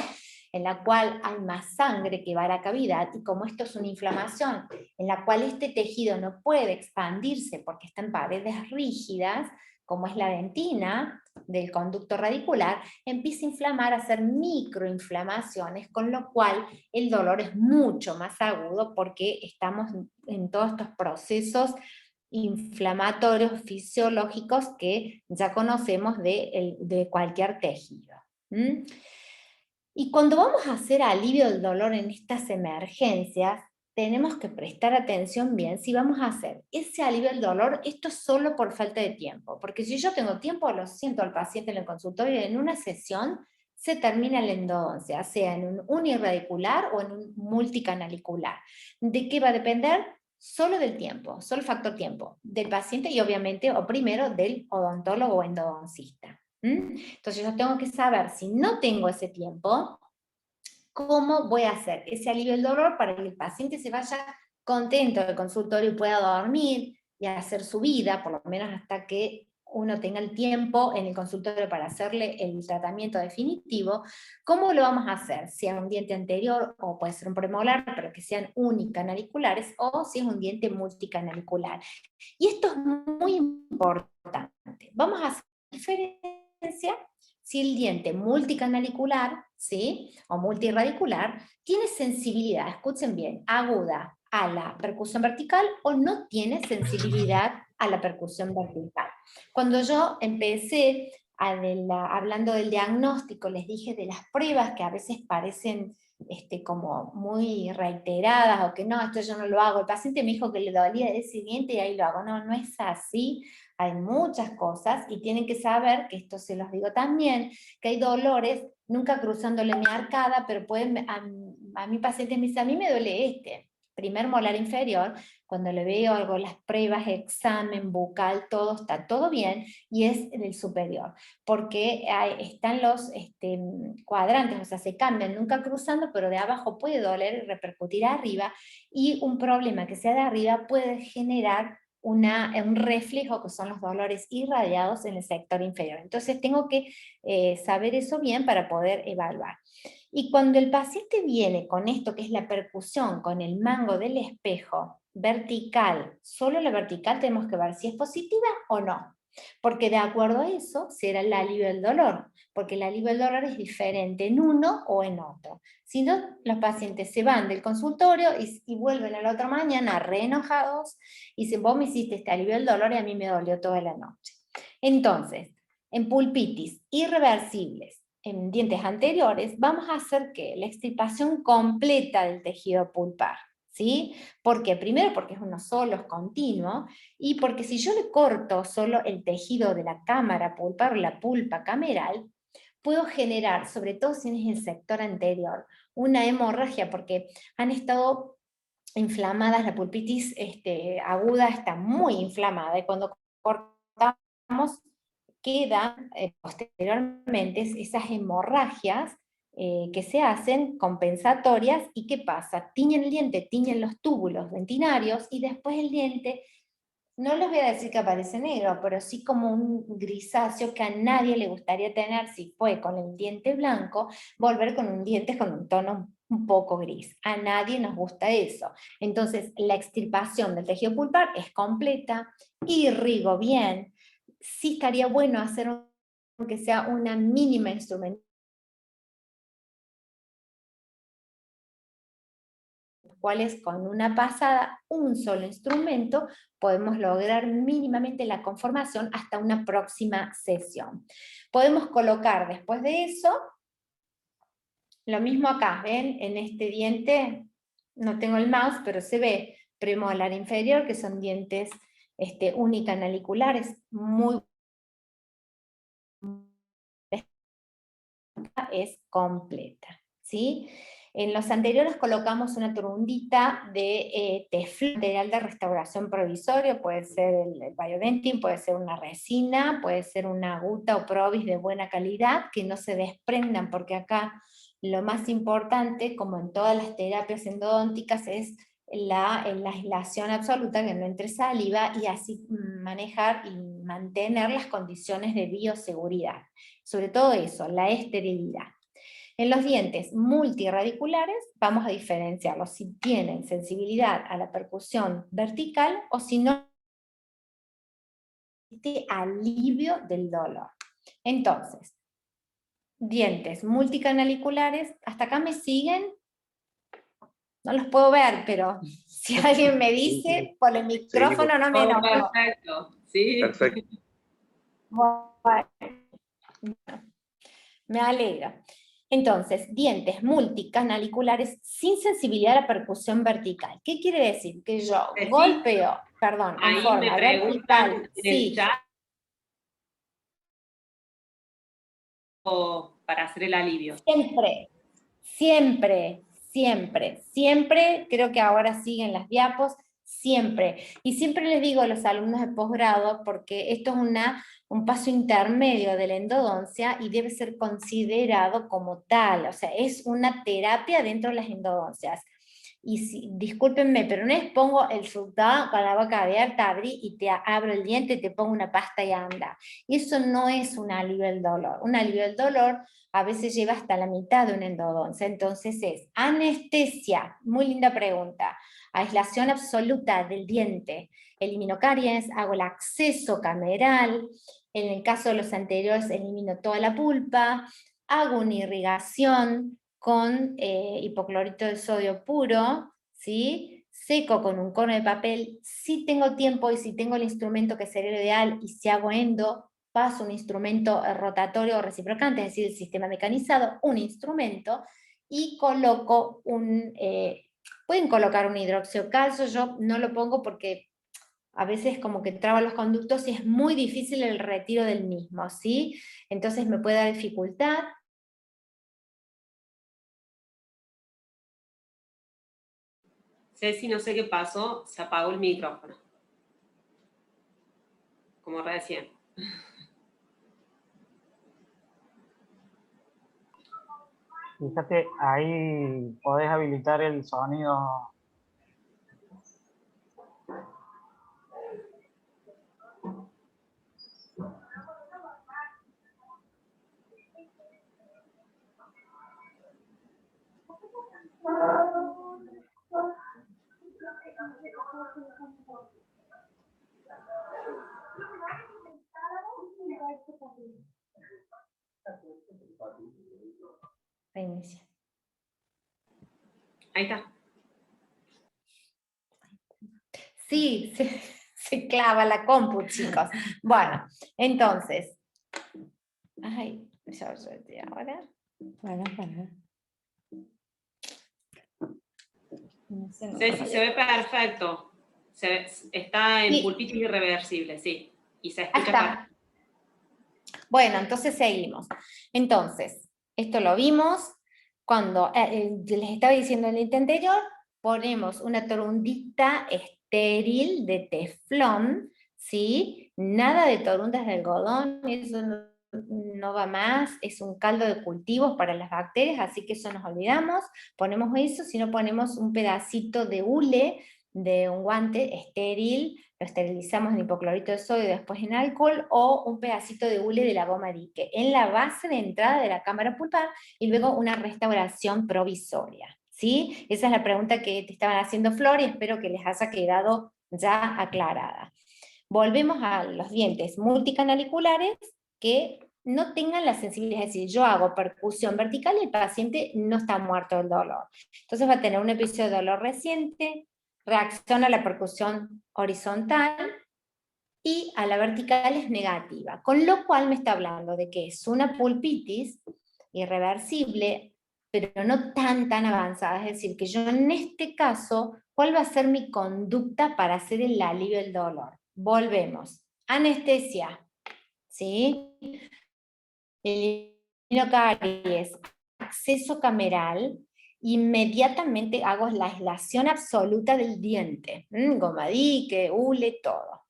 en la cual hay más sangre que va a la cavidad, y como esto es una inflamación en la cual este tejido no puede expandirse porque está en paredes rígidas, como es la dentina del conducto radicular, empieza a inflamar, a hacer microinflamaciones, con lo cual el dolor es mucho más agudo porque estamos en todos estos procesos inflamatorios fisiológicos que ya conocemos de cualquier tejido. ¿Mm? Y cuando vamos a hacer alivio del dolor en estas emergencias, tenemos que prestar atención bien si vamos a hacer ese alivio del dolor, esto es solo por falta de tiempo, porque si yo tengo tiempo, lo siento al paciente en el consultorio, en una sesión se termina la endodoncia, sea en un uniradicular o en un multicanalicular. ¿De qué va a depender? Solo del tiempo, solo el factor tiempo del paciente y obviamente, o primero, del odontólogo o endodoncista. Entonces yo tengo que saber, si no tengo ese tiempo, cómo voy a hacer ese alivio del dolor para que el paciente se vaya contento del consultorio y pueda dormir y hacer su vida, por lo menos hasta que uno tenga el tiempo en el consultorio para hacerle el tratamiento definitivo. ¿Cómo lo vamos a hacer? Si es un diente anterior, o puede ser un premolar, pero que sean unicanalicular, o si es un diente multicanalicular. Y esto es muy importante. Vamos a hacer diferencia si el diente multicanalicular, ¿sí?, o multiradicular, tiene sensibilidad, escuchen bien, aguda a la percusión vertical o no tiene sensibilidad a la percusión vertical. Cuando yo empecé hablando del diagnóstico, les dije de las pruebas que a veces parecen como muy reiteradas, o que no, esto yo no lo hago, el paciente me dijo que le dolía ese diente y ahí lo hago. No, no es así. Hay muchas cosas y tienen que saber, que esto se los digo también, que hay dolores, nunca cruzándole mi arcada, pero pueden, a mi paciente me dice, a mí me duele primer molar inferior, cuando le veo algo, las pruebas, examen bucal, todo está todo bien, y es el superior, porque están los cuadrantes, o sea, se cambian, nunca cruzando, pero de abajo puede doler y repercutir arriba, y un problema que sea de arriba puede generar un reflejo, que son los dolores irradiados en el sector inferior. Entonces tengo que saber eso bien para poder evaluar. Y cuando el paciente viene con esto, que es la percusión, con el mango del espejo, vertical, solo la vertical tenemos que ver si es positiva o no. Porque de acuerdo a eso será el alivio del dolor, porque el alivio del dolor es diferente en uno o en otro. Si no, los pacientes se van del consultorio y vuelven a la otra mañana re enojados y dicen, vos me hiciste este alivio del dolor y a mí me dolió toda la noche. Entonces, en pulpitis irreversibles, en dientes anteriores, vamos a hacer que la extirpación completa del tejido pulpar, ¿sí? ¿Por qué? Primero porque es uno solo, es continuo, y porque si yo le corto solo el tejido de la cámara pulpar, la pulpa cameral, puedo generar, sobre todo si es el sector anterior, una hemorragia, porque han estado inflamadas, la pulpitis aguda está muy inflamada, y cuando cortamos quedan posteriormente esas hemorragias que se hacen compensatorias, y ¿qué pasa? Tiñen el diente, tiñen los túbulos dentinarios, y después el diente, no les voy a decir que aparece negro, pero sí como un grisáceo que a nadie le gustaría tener si fue con el diente blanco, volver con un diente con un tono un poco gris. A nadie nos gusta eso. Entonces la extirpación del tejido pulpar es completa, irrigo bien. Sí estaría bueno hacer que sea una mínima instrumentación, cuales con una pasada, un solo instrumento, podemos lograr mínimamente la conformación hasta una próxima sesión. Podemos colocar después de eso, lo mismo acá, ¿ven? En este diente, no tengo el mouse, pero se ve premolar inferior, que son dientes unicanalicular, muy es completa, ¿sí? En los anteriores colocamos una turundita de teflón, material de restauración provisorio, puede ser el Biodentin, puede ser una resina, puede ser una guta o provis de buena calidad, que no se desprendan, porque acá lo más importante, como en todas las terapias endodónticas, es la aislación absoluta, que no entre saliva, y así manejar y mantener las condiciones de bioseguridad. Sobre todo eso, la esterilidad. En los dientes multirradiculares vamos a diferenciarlos si tienen sensibilidad a la percusión vertical o si no, este alivio del dolor. Entonces, dientes multicanaliculares, ¿hasta acá me siguen? No los puedo ver, pero si alguien me dice por el micrófono no me Todo enojo. perfecto, sí. Perfecto. Bueno, me alegra. Entonces, dientes multicanaliculares sin sensibilidad a la percusión vertical. ¿Qué quiere decir? Que yo Sí. golpeo, perdón, en Ahí forma me preguntan vertical, en el sí, chat para hacer el alivio. siempre, siempre, siempre, siempre, creo que ahora siguen las diapos, siempre. Y siempre les digo a los alumnos de posgrado, porque esto es un paso intermedio de la endodoncia y debe ser considerado como tal, o sea, es una terapia dentro de las endodoncias. Y si, discúlpenme, pero no es pongo el resultado con la boca abierta, abrí y te abro el diente, te pongo una pasta y anda. Y eso no es un alivio del dolor. Un alivio del dolor a veces lleva hasta la mitad de una endodoncia. Entonces es anestesia, muy linda pregunta, aislación absoluta del diente, elimino caries, hago el acceso cameral, en el caso de los anteriores elimino toda la pulpa, hago una irrigación con hipoclorito de sodio puro, ¿sí? Seco con un cono de papel, si tengo tiempo y si tengo el instrumento que sería lo ideal, y si hago endo, paso un instrumento rotatorio o reciprocante, es decir, el sistema mecanizado, un instrumento, y coloco pueden colocar un hidroxiocalcio, yo no lo pongo porque a veces como que traba los conductos y es muy difícil el retiro del mismo, ¿sí? Entonces me puede dar dificultad. Ceci, no sé qué pasó, se apagó el micrófono. Como recién. Fíjate, ahí podés habilitar el sonido. Reinicia. Ahí está. Sí, se clava la compu, chicos. Bueno, entonces. Ay, ya ahora. Bueno, para. No sé, no Ceci, se ve perfecto. Está en Sí. pulpitis irreversible, sí. Y se Ahí escucha está. Bueno, entonces seguimos. Entonces, esto lo vimos cuando les estaba diciendo en el anterior, ponemos una torundita estéril de teflón, ¿sí? Nada de torundas de algodón, eso no va más, es un caldo de cultivos para las bacterias, así que eso nos olvidamos, ponemos eso, si no ponemos un pedacito de hule, de un guante estéril, lo esterilizamos en hipoclorito de sodio y después en alcohol, o un pedacito de hule de la goma dique en la base de entrada de la cámara pulpar y luego una restauración provisoria. ¿Sí? Esa es la pregunta que te estaban haciendo, Flor, y espero que les haya quedado ya aclarada. Volvemos a los dientes multicanaliculares que no tengan la sensibilidad, es decir, yo hago percusión vertical y el paciente no está muerto del dolor. Entonces va a tener un episodio de dolor reciente, reacciona a la percusión horizontal y a la vertical es negativa, con lo cual me está hablando de que es una pulpitis irreversible, pero no tan avanzada, es decir, que yo en este caso, ¿cuál va a ser mi conducta para hacer el alivio del dolor? Volvemos. Anestesia, ¿sí? Elimino caries, acceso cameral, inmediatamente hago la aislación absoluta del diente, gomadique, hule, todo.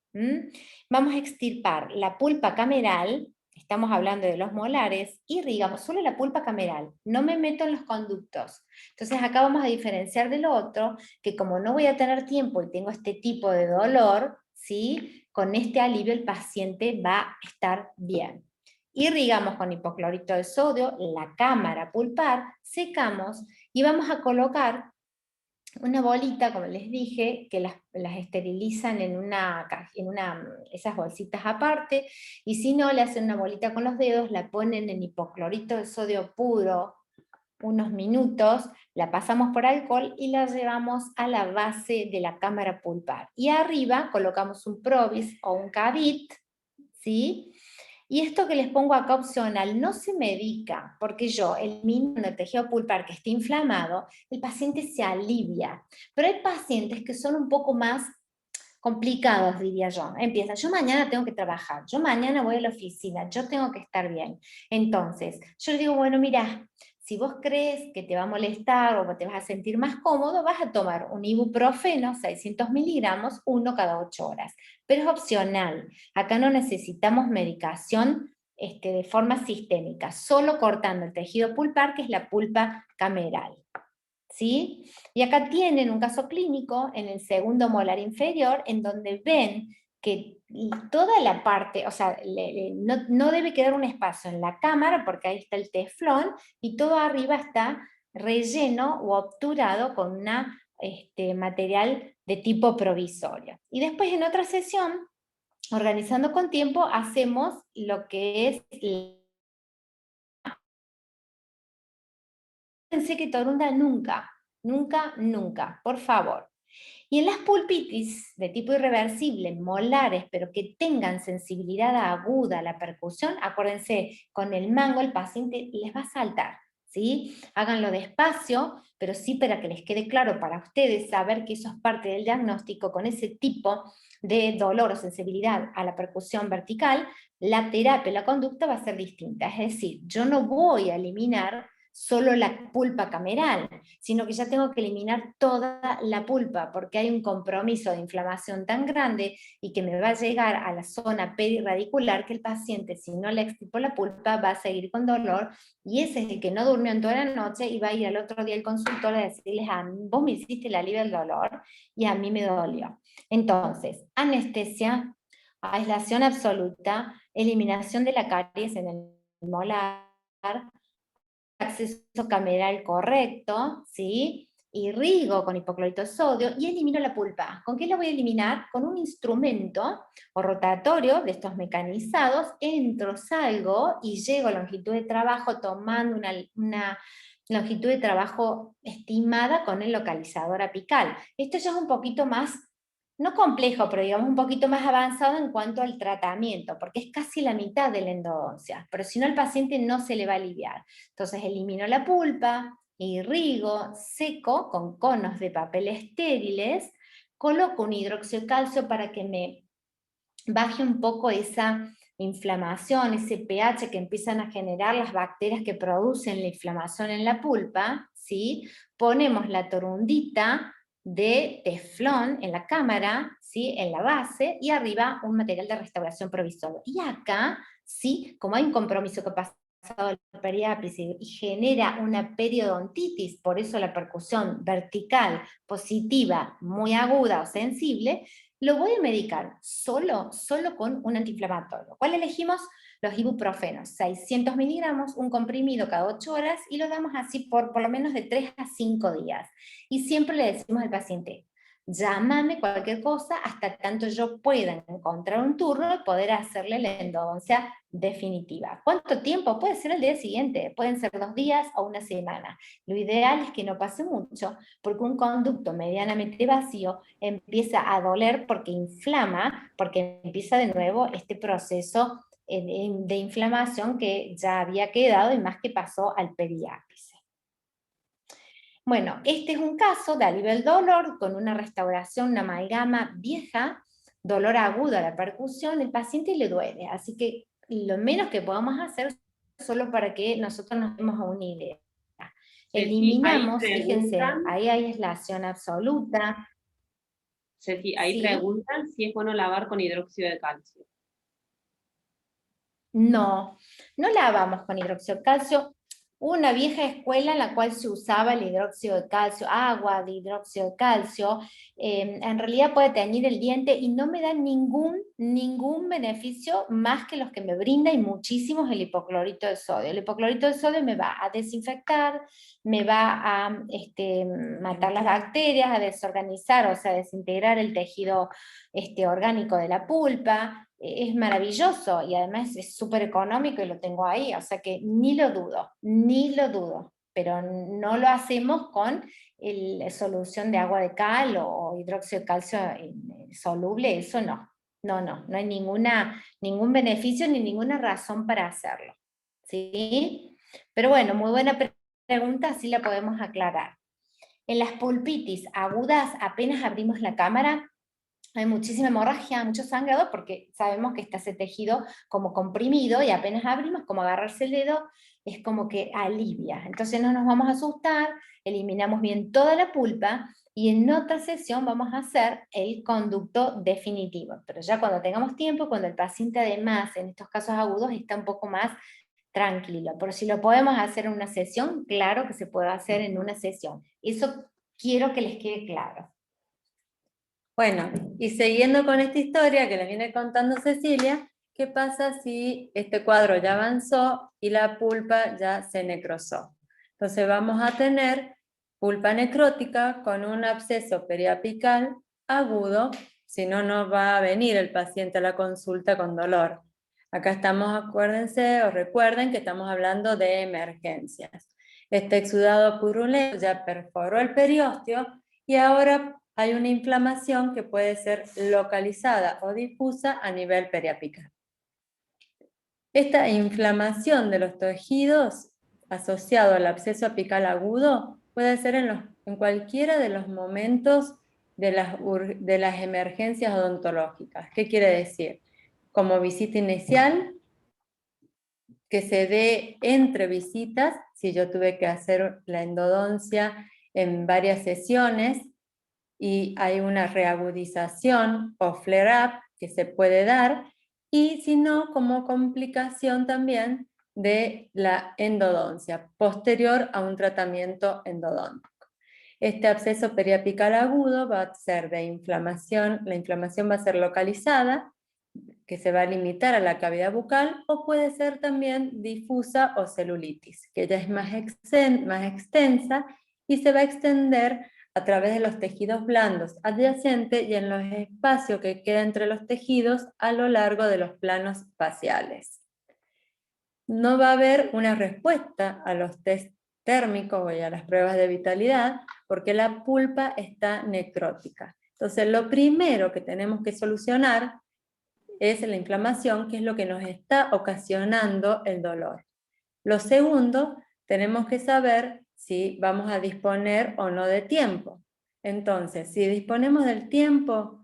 Vamos a extirpar la pulpa cameral, estamos hablando de los molares, irrigamos solo la pulpa cameral, no me meto en los conductos. Entonces acá vamos a diferenciar de lo otro, que como no voy a tener tiempo y tengo este tipo de dolor, ¿sí? Con este alivio el paciente va a estar bien. Irrigamos con hipoclorito de sodio la cámara pulpar, secamos y vamos a colocar una bolita, como les dije, que las esterilizan en esas bolsitas aparte, y si no, le hacen una bolita con los dedos, la ponen en hipoclorito de sodio puro unos minutos, la pasamos por alcohol y la llevamos a la base de la cámara pulpar. Y arriba colocamos un Provis o un Cavit, ¿sí? Y esto que les pongo acá opcional no se medica, porque yo elimino el tejido pulpar que esté inflamado, el paciente se alivia. Pero hay pacientes que son un poco más complicados, diría yo. Empiezan, yo mañana tengo que trabajar, yo mañana voy a la oficina, yo tengo que estar bien. Entonces, yo les digo, bueno, mira, si vos crees que te va a molestar o te vas a sentir más cómodo, vas a tomar un ibuprofeno, 600 miligramos, uno cada 8 horas. Pero es opcional. Acá no necesitamos medicación de forma sistémica, solo cortando el tejido pulpar, que es la pulpa cameral. ¿Sí? Y acá tienen un caso clínico en el segundo molar inferior, en donde ven que toda la parte, o sea, no debe quedar un espacio en la cámara, porque ahí está el teflón, y todo arriba está relleno o obturado con una material de tipo provisorio. Y después en otra sesión, organizando con tiempo, hacemos lo que es... Pensé que torunda nunca, nunca, nunca, por favor. Y en las pulpitis de tipo irreversible, molares, pero que tengan sensibilidad aguda a la percusión, acuérdense, con el mango el paciente les va a saltar, ¿sí? Háganlo despacio, pero sí para que les quede claro para ustedes saber que eso es parte del diagnóstico. Con ese tipo de dolor o sensibilidad a la percusión vertical, la terapia, la conducta va a ser distinta. Es decir, yo no voy a eliminar solo la pulpa cameral, sino que ya tengo que eliminar toda la pulpa, porque hay un compromiso de inflamación tan grande y que me va a llegar a la zona perirradicular que el paciente, si no le extirpo la pulpa, va a seguir con dolor, y ese es el que no durmió en toda la noche y va a ir al otro día al consultorio a decirles, vos me hiciste el alivio del dolor y a mí me dolió. Entonces, anestesia, aislación absoluta, eliminación de la caries en el molar, acceso cameral correcto, ¿sí? Irrigo con hipoclorito de sodio y elimino la pulpa. ¿Con qué la voy a eliminar? Con un instrumento o rotatorio de estos mecanizados, entro, salgo y llego a longitud de trabajo tomando una longitud de trabajo estimada con el localizador apical. Esto ya es un poquito más, no complejo, pero digamos un poquito más avanzado en cuanto al tratamiento, porque es casi la mitad de la endodoncia, pero si no al paciente no se le va a aliviar. Entonces elimino la pulpa, irrigo, seco con conos de papel estériles, coloco un hidróxido de calcio para que me baje un poco esa inflamación, ese pH que empiezan a generar las bacterias que producen la inflamación en la pulpa, ¿sí? Ponemos la torundita de teflón en la cámara, ¿sí? En la base, y arriba un material de restauración provisorio. Y acá, ¿sí? Como hay un compromiso que pasa el periápice y genera una periodontitis, por eso la percusión vertical, positiva, muy aguda o sensible, lo voy a medicar solo con un antiinflamatorio. ¿Cuál elegimos? Los ibuprofenos, 600 miligramos, un comprimido cada 8 horas, y lo damos así por lo menos de 3 a 5 días. Y siempre le decimos al paciente, llámame cualquier cosa hasta tanto yo pueda encontrar un turno y poder hacerle la endodoncia definitiva. ¿Cuánto tiempo? Puede ser el día siguiente, pueden ser 2 días o una semana. Lo ideal es que no pase mucho, porque un conducto medianamente vacío empieza a doler porque inflama, porque empieza de nuevo este proceso de inflamación que ya había quedado y más que pasó al periápice. Bueno, este es un caso de alivio del dolor con una restauración, una amalgama vieja, dolor agudo a la percusión, el paciente le duele, así que lo menos que podemos hacer solo para que nosotros nos demos una idea. Eliminamos, fíjense, ahí hay aislación absoluta. Ceci, ahí Sí. preguntan si es bueno lavar con hidróxido de calcio. No, no lavamos con hidróxido de calcio. Hubo una vieja escuela en la cual se usaba el hidróxido de calcio, agua de hidróxido de calcio, en realidad puede teñir el diente y no me da ningún beneficio más que los que me brinda, y muchísimos, el hipoclorito de sodio. El hipoclorito de sodio me va a desinfectar, me va a matar las bacterias, a desorganizar, o sea, desintegrar el tejido orgánico de la pulpa. Es maravilloso y además es súper económico y lo tengo ahí, o sea que ni lo dudo, pero no lo hacemos con solución de agua de cal o hidróxido de calcio soluble, eso no hay ningún beneficio ni ninguna razón para hacerlo, ¿sí? Pero bueno, muy buena pregunta, así la podemos aclarar. En las pulpitis agudas, apenas abrimos la cámara, hay muchísima hemorragia, mucho sangrado, porque sabemos que está ese tejido como comprimido, y apenas abrimos, como agarrarse el dedo, es como que alivia. Entonces no nos vamos a asustar, eliminamos bien toda la pulpa, y en otra sesión vamos a hacer el conducto definitivo. Pero ya cuando tengamos tiempo, cuando el paciente además, en estos casos agudos, está un poco más tranquilo. Pero si lo podemos hacer en una sesión, claro que se puede hacer en una sesión. Eso quiero que les quede claro. Bueno, y siguiendo con esta historia que le viene contando Cecilia, ¿qué pasa si este cuadro ya avanzó y la pulpa ya se necrosó? Entonces vamos a tener pulpa necrótica con un absceso periapical agudo, si no, no va a venir el paciente a la consulta con dolor. Acá estamos, acuérdense o recuerden que estamos hablando de emergencias. Este exudado purulento ya perforó el periósteo y ahora hay una inflamación que puede ser localizada o difusa a nivel periapical. Esta inflamación de los tejidos asociado al absceso apical agudo puede ser en cualquiera de los momentos de las emergencias odontológicas. ¿Qué quiere decir? Como visita inicial, que se dé entre visitas, si yo tuve que hacer la endodoncia en varias sesiones y hay una reagudización o flare-up que se puede dar, y si no, como complicación también de la endodoncia, posterior a un tratamiento endodóntico. Este absceso periapical agudo va a ser de inflamación, la inflamación va a ser localizada, que se va a limitar a la cavidad bucal, o puede ser también difusa o celulitis, que ya es más extensa y se va a extender a través de los tejidos blandos adyacentes y en los espacios que quedan entre los tejidos a lo largo de los planos faciales. No va a haber una respuesta a los test térmicos y a las pruebas de vitalidad porque la pulpa está necrótica. Entonces, lo primero que tenemos que solucionar es la inflamación, que es lo que nos está ocasionando el dolor. Lo segundo, tenemos que saber si vamos a disponer o no de tiempo. Entonces, si disponemos del tiempo,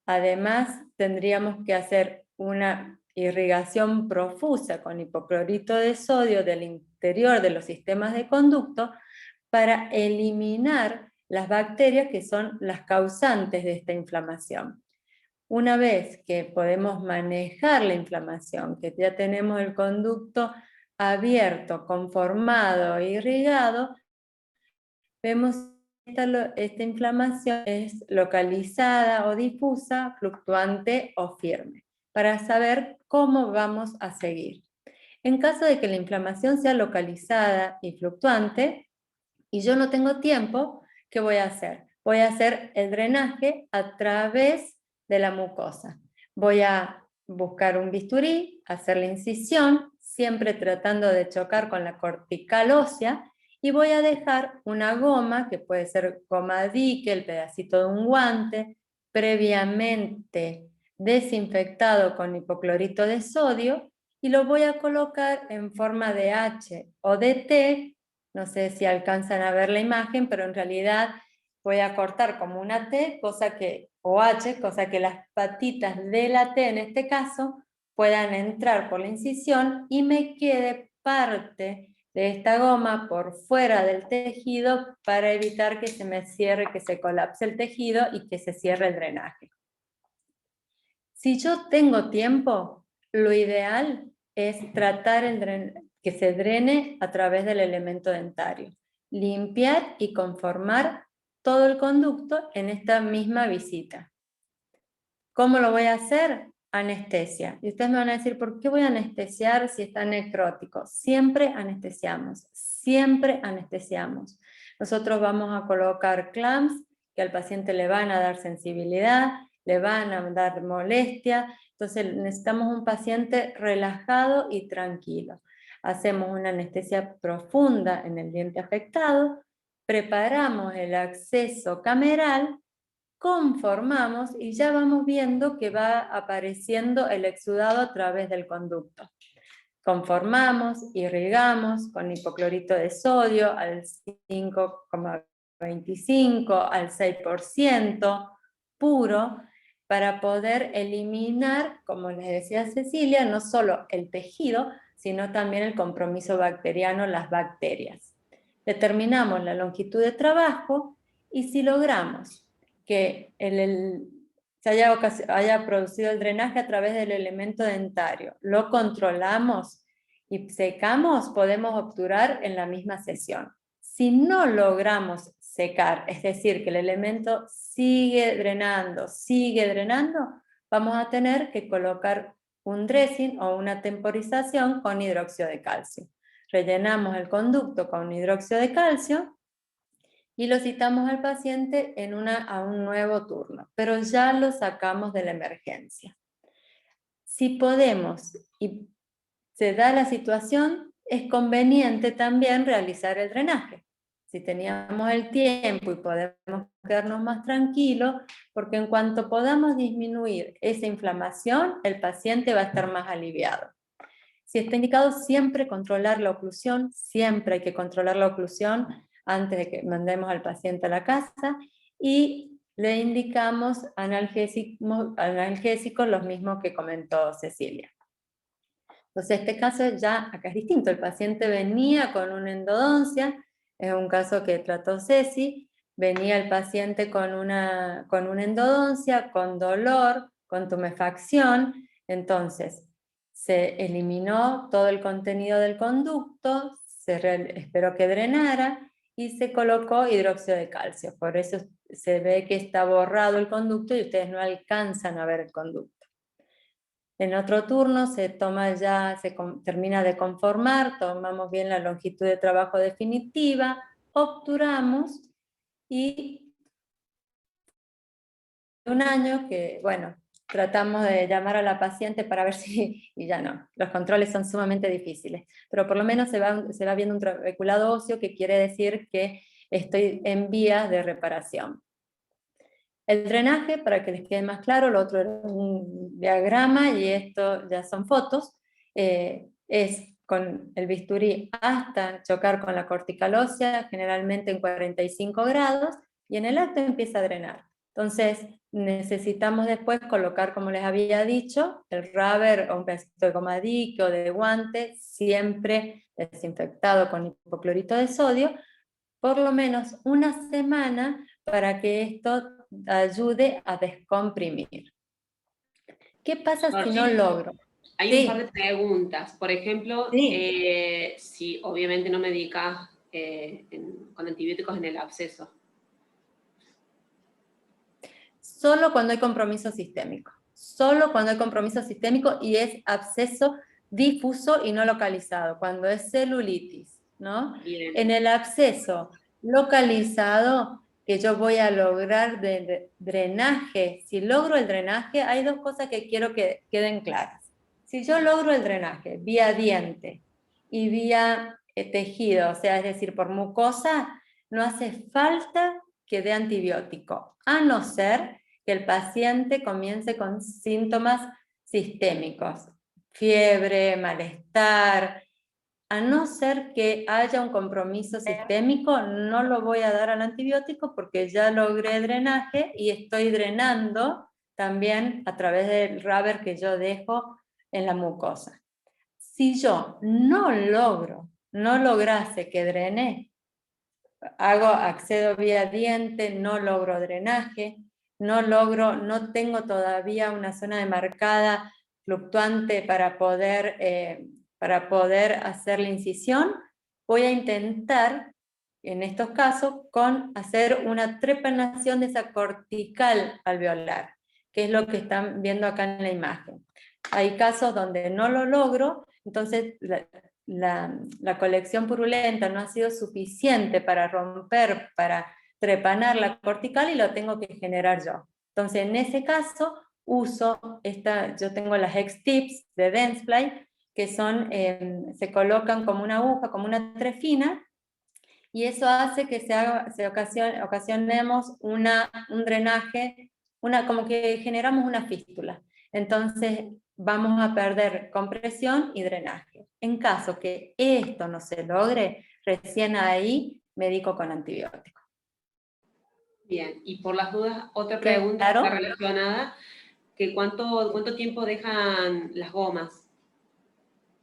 además tendríamos que hacer una irrigación profusa con hipoclorito de sodio del interior de los sistemas de conducto para eliminar las bacterias que son las causantes de esta inflamación. Una vez que podemos manejar la inflamación, que ya tenemos el conducto abierto, conformado e irrigado, vemos que esta inflamación es localizada o difusa, fluctuante o firme, para saber cómo vamos a seguir. En caso de que la inflamación sea localizada y fluctuante, y yo no tengo tiempo, ¿qué voy a hacer? Voy a hacer el drenaje a través de la mucosa. Voy a buscar un bisturí, hacer la incisión, siempre tratando de chocar con la cortical ósea, y voy a dejar una goma, que puede ser goma dique, el pedacito de un guante, previamente desinfectado con hipoclorito de sodio, y lo voy a colocar en forma de H o de T. No sé si alcanzan a ver la imagen, pero en realidad voy a cortar como una T, o H, cosa que las patitas de la T en este caso puedan entrar por la incisión y me quede parte de esta goma por fuera del tejido para evitar que se me cierre, que se colapse el tejido y que se cierre el drenaje. Si yo tengo tiempo, lo ideal es tratar que se drene a través del elemento dentario, limpiar y conformar todo el conducto en esta misma visita. ¿Cómo lo voy a hacer? Anestesia. Y ustedes me van a decir, ¿por qué voy a anestesiar si está necrótico? Siempre anestesiamos, siempre anestesiamos. Nosotros vamos a colocar clamps que al paciente le van a dar sensibilidad, le van a dar molestia, entonces necesitamos un paciente relajado y tranquilo. Hacemos una anestesia profunda en el diente afectado, preparamos el acceso cameral, conformamos y ya vamos viendo que va apareciendo el exudado a través del conducto. Conformamos, irrigamos con hipoclorito de sodio al 5,25, al 6% puro, para poder eliminar, como les decía Cecilia, no solo el tejido, sino también el compromiso bacteriano, las bacterias. Determinamos la longitud de trabajo y si logramos que se haya producido el drenaje a través del elemento dentario, lo controlamos y secamos, podemos obturar en la misma sesión. Si no logramos secar, es decir, que el elemento sigue drenando, vamos a tener que colocar un dressing o una temporización con hidróxido de calcio. Rellenamos el conducto con hidróxido de calcio y lo citamos al paciente a un nuevo turno, pero ya lo sacamos de la emergencia. Si podemos y se da la situación, es conveniente también realizar el drenaje. Si teníamos el tiempo y podemos quedarnos más tranquilos, porque en cuanto podamos disminuir esa inflamación, el paciente va a estar más aliviado. Si está indicado, siempre controlar la oclusión, siempre hay que controlar la oclusión antes de que mandemos al paciente a la casa, y le indicamos analgésicos, los mismos que comentó Cecilia. Entonces este caso ya acá es distinto, el paciente venía con una endodoncia, es un caso que trató Ceci, venía el paciente con una endodoncia, con dolor, con tumefacción, entonces se eliminó todo el contenido del conducto, esperó que drenara y se colocó hidróxido de calcio. Por eso se ve que está borrado el conducto y ustedes no alcanzan a ver el conducto. En otro turno se termina de conformar, tomamos bien la longitud de trabajo definitiva, obturamos y un año que, bueno, tratamos de llamar a la paciente para ver si, y ya no, los controles son sumamente difíciles, pero por lo menos se va viendo un trabeculado óseo, que quiere decir que estoy en vías de reparación. El drenaje, para que les quede más claro, lo otro era un diagrama y esto ya son fotos, es con el bisturí hasta chocar con la cortical ósea, generalmente en 45 grados, y en el acto empieza a drenar. Entonces necesitamos después colocar, como les había dicho, el rubber o un pedacito de goma dique o de guante, siempre desinfectado con hipoclorito de sodio, por lo menos una semana para que esto ayude a descomprimir. ¿Qué pasa si no logro? Hay un par de preguntas. Por ejemplo, Sí. si obviamente no medicas con antibióticos en el absceso. Solo cuando hay compromiso sistémico. Solo cuando hay compromiso sistémico y es absceso difuso y no localizado. Cuando es celulitis, ¿no? Bien. En el absceso localizado, que yo voy a lograr de drenaje, si logro el drenaje, hay dos cosas que quiero que queden claras. Si yo logro el drenaje vía diente y vía tejido, o sea, es decir, por mucosa, no hace falta que dé antibiótico, a no ser que el paciente comience con síntomas sistémicos, fiebre, malestar. A no ser que haya un compromiso sistémico, no lo voy a dar al antibiótico porque ya logré drenaje y estoy drenando también a través del rubber que yo dejo en la mucosa. Si yo no lograse que drene, accedo vía diente, no logro drenaje, no tengo todavía una zona demarcada fluctuante para poder hacer la incisión, voy a intentar, en estos casos, hacer una trepanación de esa cortical alveolar, que es lo que están viendo acá en la imagen. Hay casos donde no lo logro, entonces la colección purulenta no ha sido suficiente para romper, para trepanar la cortical y lo tengo que generar yo. Entonces, en ese caso, yo tengo las X-Tips de Dentsply, que se colocan como una aguja, como una trefina, y eso hace que ocasionemos un drenaje, como que generamos una fístula. Entonces vamos a perder compresión y drenaje. En caso que esto no se logre, recién ahí medico con antibiótico. Bien, y por las dudas, otra pregunta está relacionada, que ¿cuánto tiempo dejan las gomas?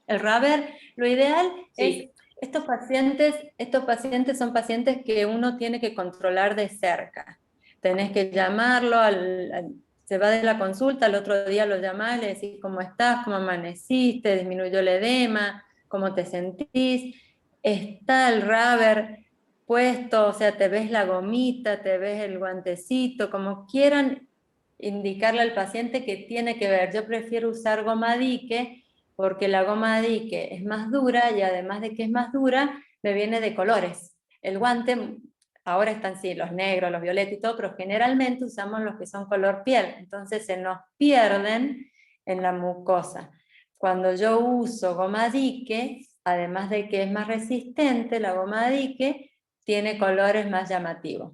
El rubber, lo ideal es, estos pacientes son pacientes que uno tiene que controlar de cerca. Tenés que llamarlo, se va de la consulta, al otro día lo llamás, le decís cómo estás, cómo amaneciste, disminuyó el edema, cómo te sentís. Está el rubber puesto, o sea, te ves la gomita, te ves el guantecito, como quieran indicarle al paciente que tiene que ver. Yo prefiero usar goma dique, porque la goma dique es más dura y además de que es más dura, me viene de colores. El guante, ahora están sí, los negros, los violetas y todo, pero generalmente usamos los que son color piel, entonces se nos pierden en la mucosa. Cuando yo uso goma dique, además de que es más resistente, la goma dique tiene colores más llamativos.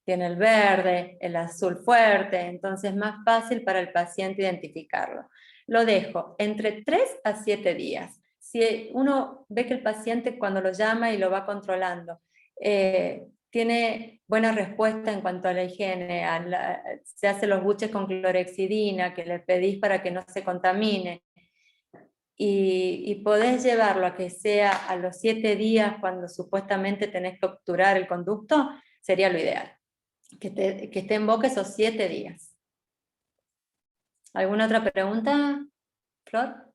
Tiene el verde, el azul fuerte, entonces es más fácil para el paciente identificarlo. Lo dejo entre 3 a 7 días. Si uno ve que el paciente cuando lo llama y lo va controlando, tiene buena respuesta en cuanto a la higiene, se hace los buches con clorexidina que le pedís para que no se contamine, y podés llevarlo a que sea a los 7 días cuando supuestamente tenés que obturar el conducto, sería lo ideal. Que esté en boca esos 7 días. ¿Alguna otra pregunta, Flor?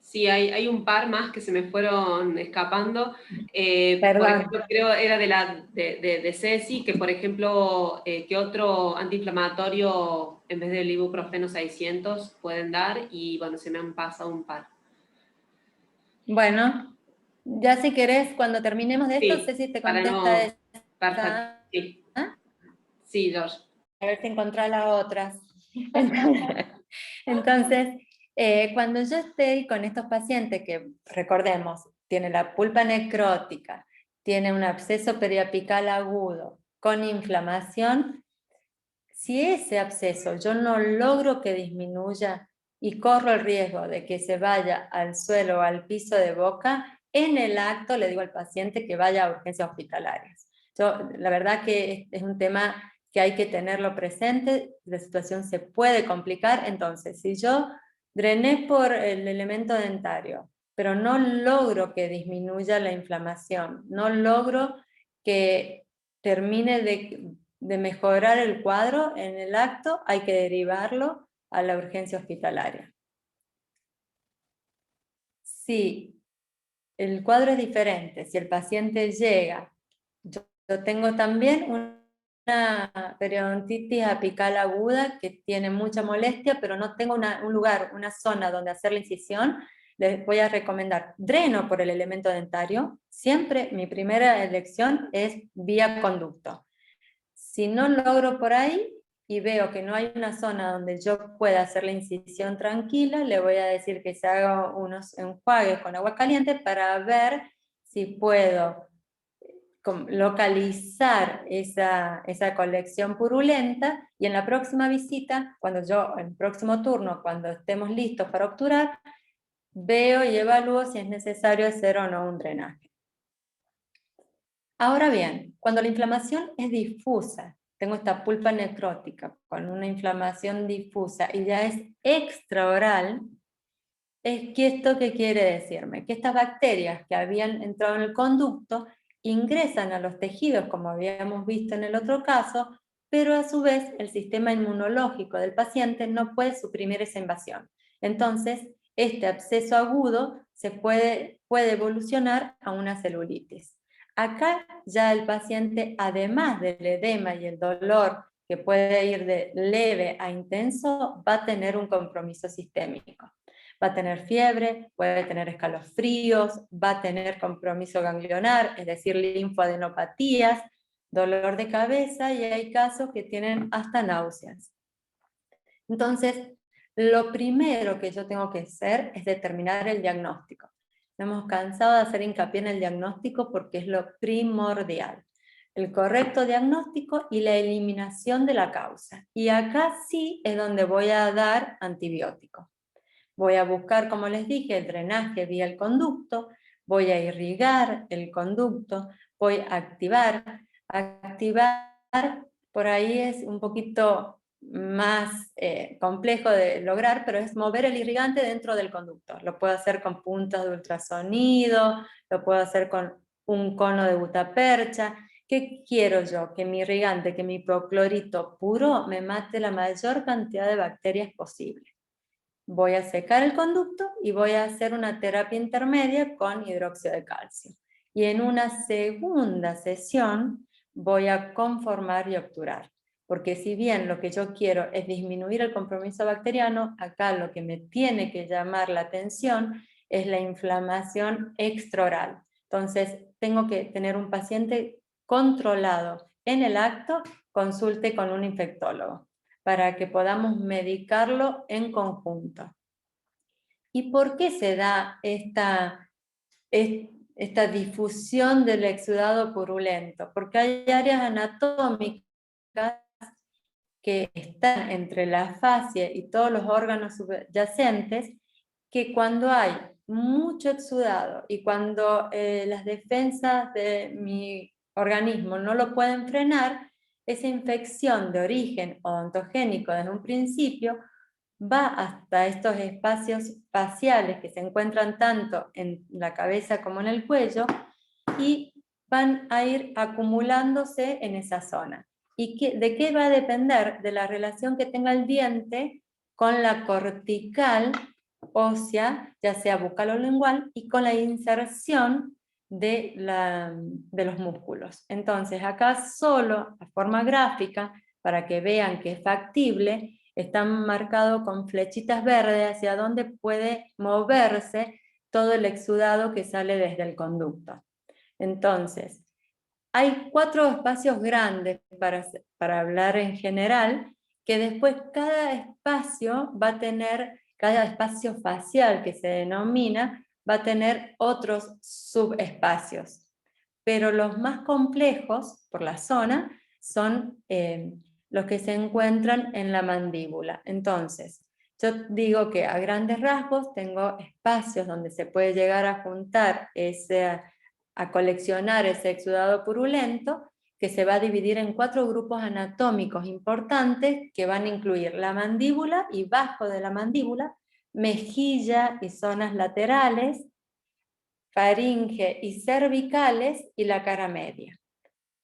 Sí, hay un par más que se me fueron escapando. Por Perdón. ejemplo, creo era de Ceci, que por ejemplo, ¿qué otro antiinflamatorio en vez del ibuprofeno 600 pueden dar? Y bueno, se me han pasado un par. Bueno, ya si querés, cuando terminemos de esto, Sí, Ceci te para contesta no... esta. Perfecto, sí. Sí, George. A ver si encontrás las otras. Entonces, cuando yo esté con estos pacientes que, recordemos, tiene la pulpa necrótica, tiene un absceso periapical agudo, con inflamación, si ese absceso yo no logro que disminuya y corro el riesgo de que se vaya al suelo o al piso de boca, en el acto le digo al paciente que vaya a urgencias hospitalarias. La verdad que es un tema que hay que tenerlo presente, la situación se puede complicar, entonces si yo drené por el elemento dentario, pero no logro que disminuya la inflamación, no logro que termine de mejorar el cuadro en el acto, hay que derivarlo a la urgencia hospitalaria. Si el cuadro es diferente, si el paciente llega, yo tengo también una periodontitis apical aguda que tiene mucha molestia, pero no tengo un lugar, una zona donde hacer la incisión, les voy a recomendar dreno por el elemento dentario. Siempre mi primera elección es vía conducto. Si no logro por ahí y veo que no hay una zona donde yo pueda hacer la incisión tranquila, le voy a decir que se haga unos enjuagues con agua caliente para ver si puedo localizar esa colección purulenta, y en la próxima visita, en el próximo turno, cuando estemos listos para obturar, veo y evalúo si es necesario hacer o no un drenaje. Ahora bien, cuando la inflamación es difusa, tengo esta pulpa necrótica con una inflamación difusa y ya es extraoral, es que esto ¿qué quiere decirme? Que estas bacterias que habían entrado en el conducto ingresan a los tejidos, como habíamos visto en el otro caso, pero a su vez el sistema inmunológico del paciente no puede suprimir esa invasión. Entonces, este absceso agudo puede evolucionar a una celulitis. Acá ya el paciente, además del edema y el dolor que puede ir de leve a intenso, va a tener un compromiso sistémico. Va a tener fiebre, puede tener escalofríos, va a tener compromiso ganglionar, es decir, linfoadenopatías, dolor de cabeza, y hay casos que tienen hasta náuseas. Entonces, lo primero que yo tengo que hacer es determinar el diagnóstico. Hemos cansado de hacer hincapié en el diagnóstico porque es lo primordial. El correcto diagnóstico y la eliminación de la causa. Y acá sí es donde voy a dar antibiótico. Voy a buscar, como les dije, el drenaje vía el conducto, voy a irrigar el conducto, voy a activar. Activar por ahí es un poquito más complejo de lograr, pero es mover el irrigante dentro del conducto. Lo puedo hacer con puntos de ultrasonido, lo puedo hacer con un cono de gutapercha. ¿Qué quiero yo? Que mi irrigante, que mi hipoclorito puro me mate la mayor cantidad de bacterias posible. Voy a secar el conducto y voy a hacer una terapia intermedia con hidróxido de calcio. Y en una segunda sesión voy a conformar y obturar. Porque si bien lo que yo quiero es disminuir el compromiso bacteriano, acá lo que me tiene que llamar la atención es la inflamación extraoral. Entonces, tengo que tener un paciente controlado en el acto, consulte con un infectólogo, para que podamos medicarlo en conjunto. ¿Y por qué se da esta difusión del exudado purulento? Porque hay áreas anatómicas que están entre la fascia y todos los órganos subyacentes, que cuando hay mucho exudado y cuando las defensas de mi organismo no lo pueden frenar, esa infección de origen odontogénico desde un principio va hasta estos espacios faciales que se encuentran tanto en la cabeza como en el cuello y van a ir acumulándose en esa zona. ¿Y de qué va a depender? De la relación que tenga el diente con la cortical ósea, ya sea bucal o lingual, y con la inserción de los músculos. Entonces, acá solo, a forma gráfica, para que vean que es factible, está marcado con flechitas verdes hacia donde puede moverse todo el exudado que sale desde el conducto. Entonces, hay 4 espacios grandes para hablar en general, que después cada espacio va a tener, cada espacio facial que se denomina, va a tener otros subespacios. Pero los más complejos, por la zona, son los que se encuentran en la mandíbula. Entonces, yo digo que a grandes rasgos tengo espacios donde se puede llegar a juntar a coleccionar ese exudado purulento, que se va a dividir en 4 grupos anatómicos importantes que van a incluir la mandíbula y bajo de la mandíbula, mejilla y zonas laterales, faringe y cervicales y la cara media.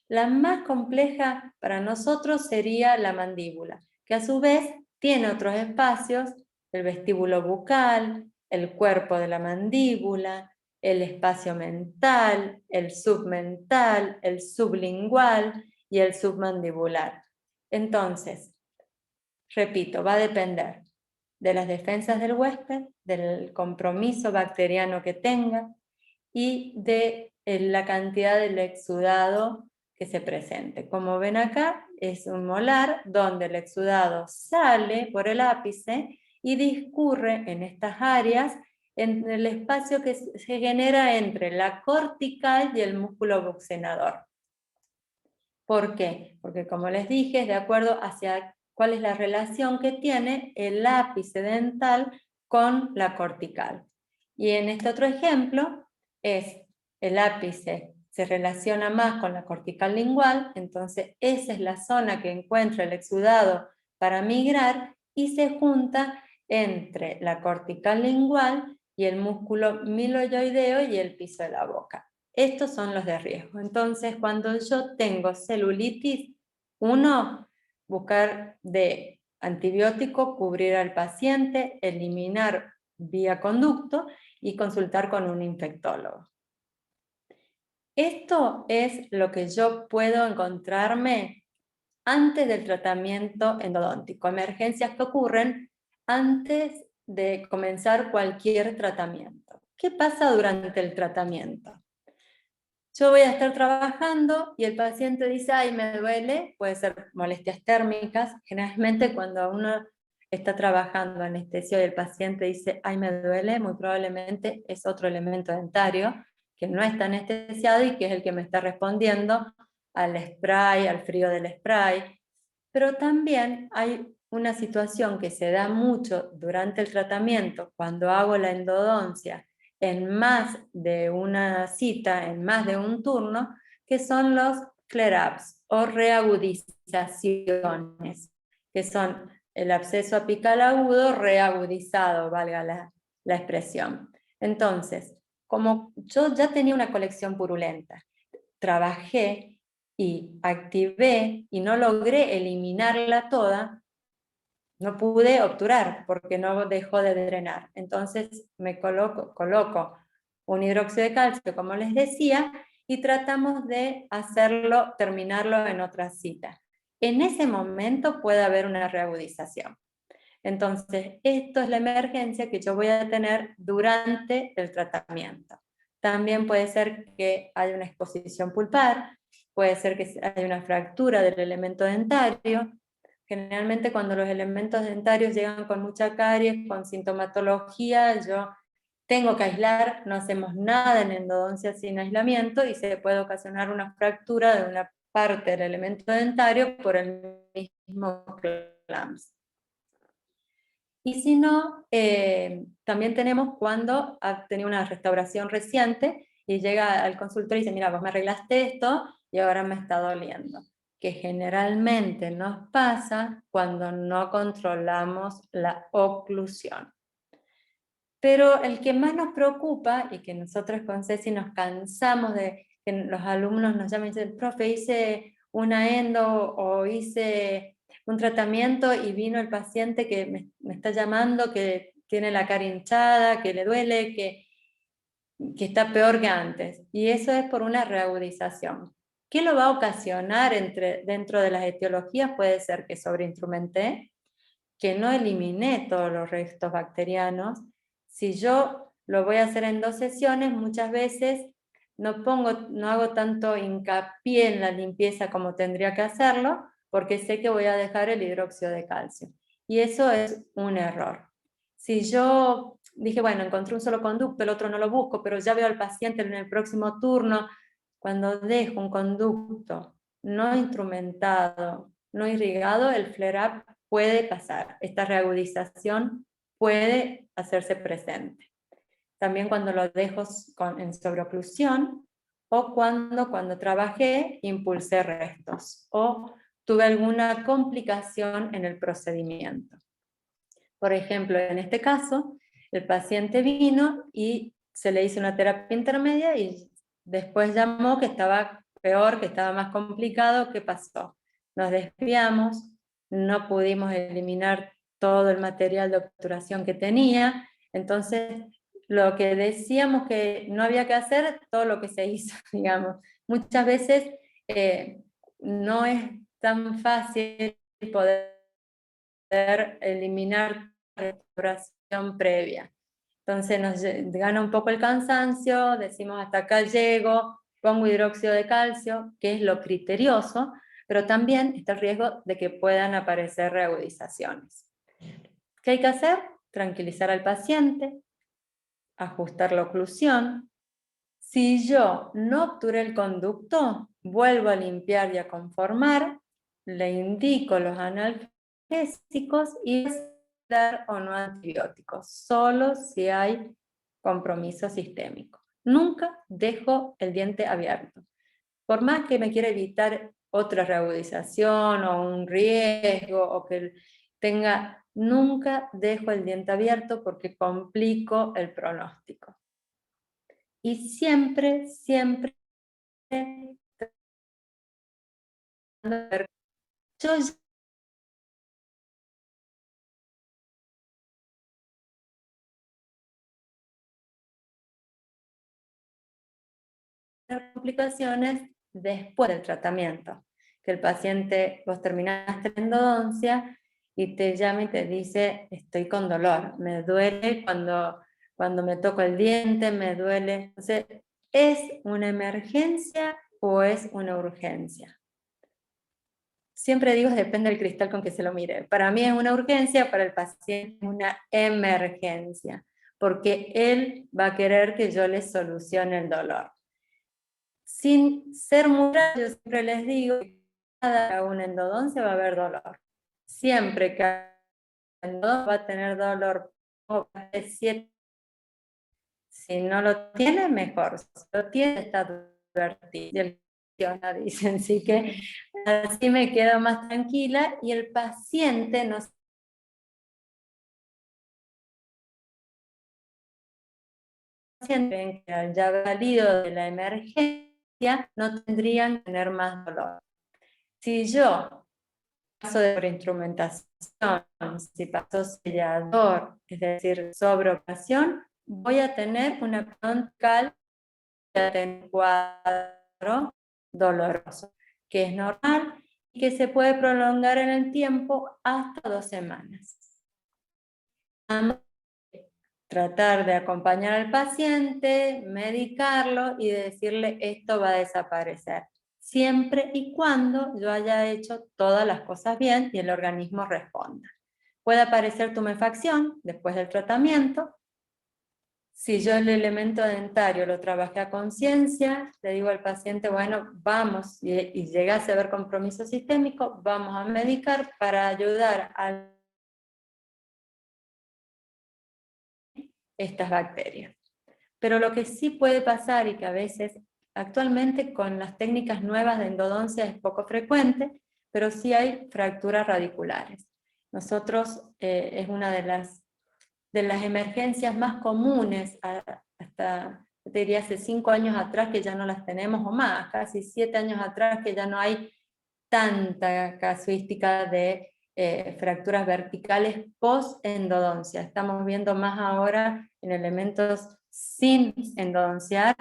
La más compleja para nosotros sería la mandíbula, que a su vez tiene otros espacios, el vestíbulo bucal, el cuerpo de la mandíbula, el espacio mental, el submental, el sublingual y el submandibular. Entonces, repito, va a depender de las defensas del huésped, del compromiso bacteriano que tenga y de la cantidad del exudado que se presente. Como ven acá, es un molar donde el exudado sale por el ápice y discurre en estas áreas en el espacio que se genera entre la cortical y el músculo buccinador. ¿Por qué? Porque como les dije, es de acuerdo hacia cuál es la relación que tiene el ápice dental con la cortical. Y en este otro ejemplo es el ápice se relaciona más con la cortical lingual, entonces esa es la zona que encuentra el exudado para migrar y se junta entre la cortical lingual y el músculo miloioideo y el piso de la boca. Estos son los de riesgo. Entonces, cuando yo tengo celulitis, 1, buscar de antibiótico, cubrir al paciente, eliminar vía conducto y consultar con un infectólogo. Esto es lo que yo puedo encontrarme antes del tratamiento endodóntico, emergencias que ocurren antes de comenzar cualquier tratamiento. ¿Qué pasa durante el tratamiento? Yo voy a estar trabajando y el paciente dice, ay, me duele, puede ser molestias térmicas. Generalmente cuando uno está trabajando anestesia y el paciente dice, ay, me duele, muy probablemente es otro elemento dentario que no está anestesiado y que es el que me está respondiendo al spray, al frío del spray. Pero también hay una situación que se da mucho durante el tratamiento cuando hago la endodoncia en más de una cita, en más de un turno, que son los flare-ups o reagudizaciones, que son el absceso apical agudo reagudizado, valga la expresión. Entonces, como yo ya tenía una colección purulenta, trabajé y activé y no logré eliminarla toda, no pude obturar porque no dejó de drenar. Entonces me coloco un hidróxido de calcio, como les decía, y tratamos de hacerlo, terminarlo en otra cita. En ese momento puede haber una reagudización. Entonces, esto es la emergencia que yo voy a tener durante el tratamiento. También puede ser que haya una exposición pulpar, puede ser que haya una fractura del elemento dentario. Generalmente cuando los elementos dentarios llegan con mucha caries, con sintomatología, yo tengo que aislar, no hacemos nada en endodoncia sin aislamiento y se puede ocasionar una fractura de una parte del elemento dentario por el mismo clamps. Y si no, también tenemos cuando ha tenido una restauración reciente y llega al consultorio y dice, mira, vos me arreglaste esto y ahora me está doliendo. que generalmente nos pasa cuando no controlamos la oclusión. Pero el que más nos preocupa, y que nosotros con Ceci nos cansamos de que los alumnos nos llamen y dicen, profe, hice una endo o hice un tratamiento y vino el paciente que me está llamando, que tiene la cara hinchada, que le duele, que está peor que antes. Y eso es por una reagudización. ¿Qué lo va a ocasionar dentro de las etiologías? Puede ser que sobreinstrumenté, que no eliminé todos los restos bacterianos. Si yo lo voy a hacer en 2 sesiones, muchas veces no hago tanto hincapié en la limpieza como tendría que hacerlo, porque sé que voy a dejar el hidróxido de calcio. Y eso es un error. Si yo dije, bueno, encontré un solo conducto, el otro no lo busco, pero ya veo al paciente en el próximo turno, cuando dejo un conducto no instrumentado, no irrigado, el flare-up puede pasar. Esta reagudización puede hacerse presente. También cuando lo dejo en sobreoclusión, o cuando trabajé impulsé restos, o tuve alguna complicación en el procedimiento. Por ejemplo, en este caso, el paciente vino y se le hizo una terapia intermedia y después llamó que estaba peor, que estaba más complicado. ¿Qué pasó? Nos desviamos, no pudimos eliminar todo el material de obturación que tenía, entonces lo que decíamos que no había que hacer, todo lo que se hizo, digamos. Muchas veces no es tan fácil poder eliminar la restauración previa. Entonces nos gana un poco el cansancio, decimos hasta acá llego, pongo hidróxido de calcio, que es lo criterioso, pero también está el riesgo de que puedan aparecer reagudizaciones. ¿Qué hay que hacer? Tranquilizar al paciente, ajustar la oclusión. Si yo no obturé el conducto, vuelvo a limpiar y a conformar, le indico los analgésicos y dar o no antibióticos, solo si hay compromiso sistémico. Nunca dejo el diente abierto. Por más que me quiera evitar otra reagudización o un riesgo o que tenga, nunca dejo el diente abierto porque complico el pronóstico. Y siempre, siempre, yo complicaciones después del tratamiento, que el paciente, vos terminaste la endodoncia y te llama y te dice, estoy con dolor, me duele cuando me toco el diente, me duele. Entonces, ¿es una emergencia o es una urgencia? Siempre digo, depende del cristal con que se lo mire. Para mí es una urgencia, para el paciente es una emergencia, porque él va a querer que yo le solucione el dolor. Sin ser mural, yo siempre les digo que cada una endodoncia va a haber dolor. Siempre que endodoncia va a tener dolor de 7. Si no lo tiene, mejor. Si lo tiene, está advertido. Dicen, así que así me quedo más tranquila y el paciente no se sienten que al ya salido de la emergencia no tendrían que tener más dolor. Si yo paso de sobreinstrumentación, si paso sellador, es decir, sobreoperación, voy a tener una frontal en cuadro doloroso, que es normal y que se puede prolongar en el tiempo hasta 2 semanas. Tratar de acompañar al paciente, medicarlo y decirle esto va a desaparecer, siempre y cuando yo haya hecho todas las cosas bien y el organismo responda. Puede aparecer tumefacción después del tratamiento. Si yo el elemento dentario lo trabajé a conciencia, le digo al paciente, bueno, vamos, y llegase a haber compromiso sistémico, vamos a medicar para ayudar a estas bacterias. Pero lo que sí puede pasar y que a veces Actualmente con las técnicas nuevas de endodoncia es poco frecuente, pero sí hay fracturas radiculares. Nosotros es una de las emergencias más comunes, hasta, te diría, hace 5 años atrás que ya no las tenemos, o más, casi 7 años atrás que ya no hay tanta casuística de fracturas verticales post-endodoncia. Estamos viendo más ahora en elementos sin endodonciar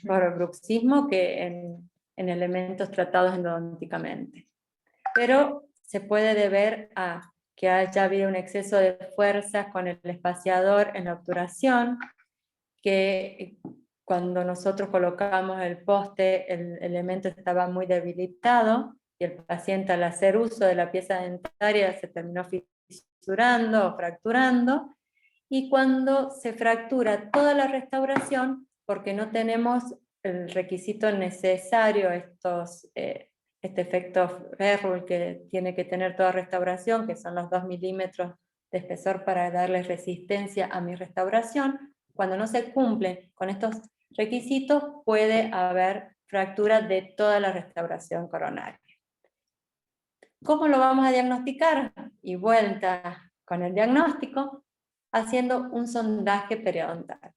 por bruxismo que en elementos tratados endodónticamente. Pero se puede deber a que haya habido un exceso de fuerza con el espaciador en la obturación, que cuando nosotros colocamos el poste, el elemento estaba muy debilitado, y el paciente al hacer uso de la pieza dentaria se terminó fisurando o fracturando, y cuando se fractura toda la restauración, porque no tenemos el requisito necesario, este efecto Ferrul que tiene que tener toda restauración, que son los 2 milímetros de espesor para darle resistencia a mi restauración, cuando no se cumplen con estos requisitos puede haber fractura de toda la restauración coronaria. ¿Cómo lo vamos a diagnosticar? Y vuelta con el diagnóstico, haciendo un sondaje periodontal.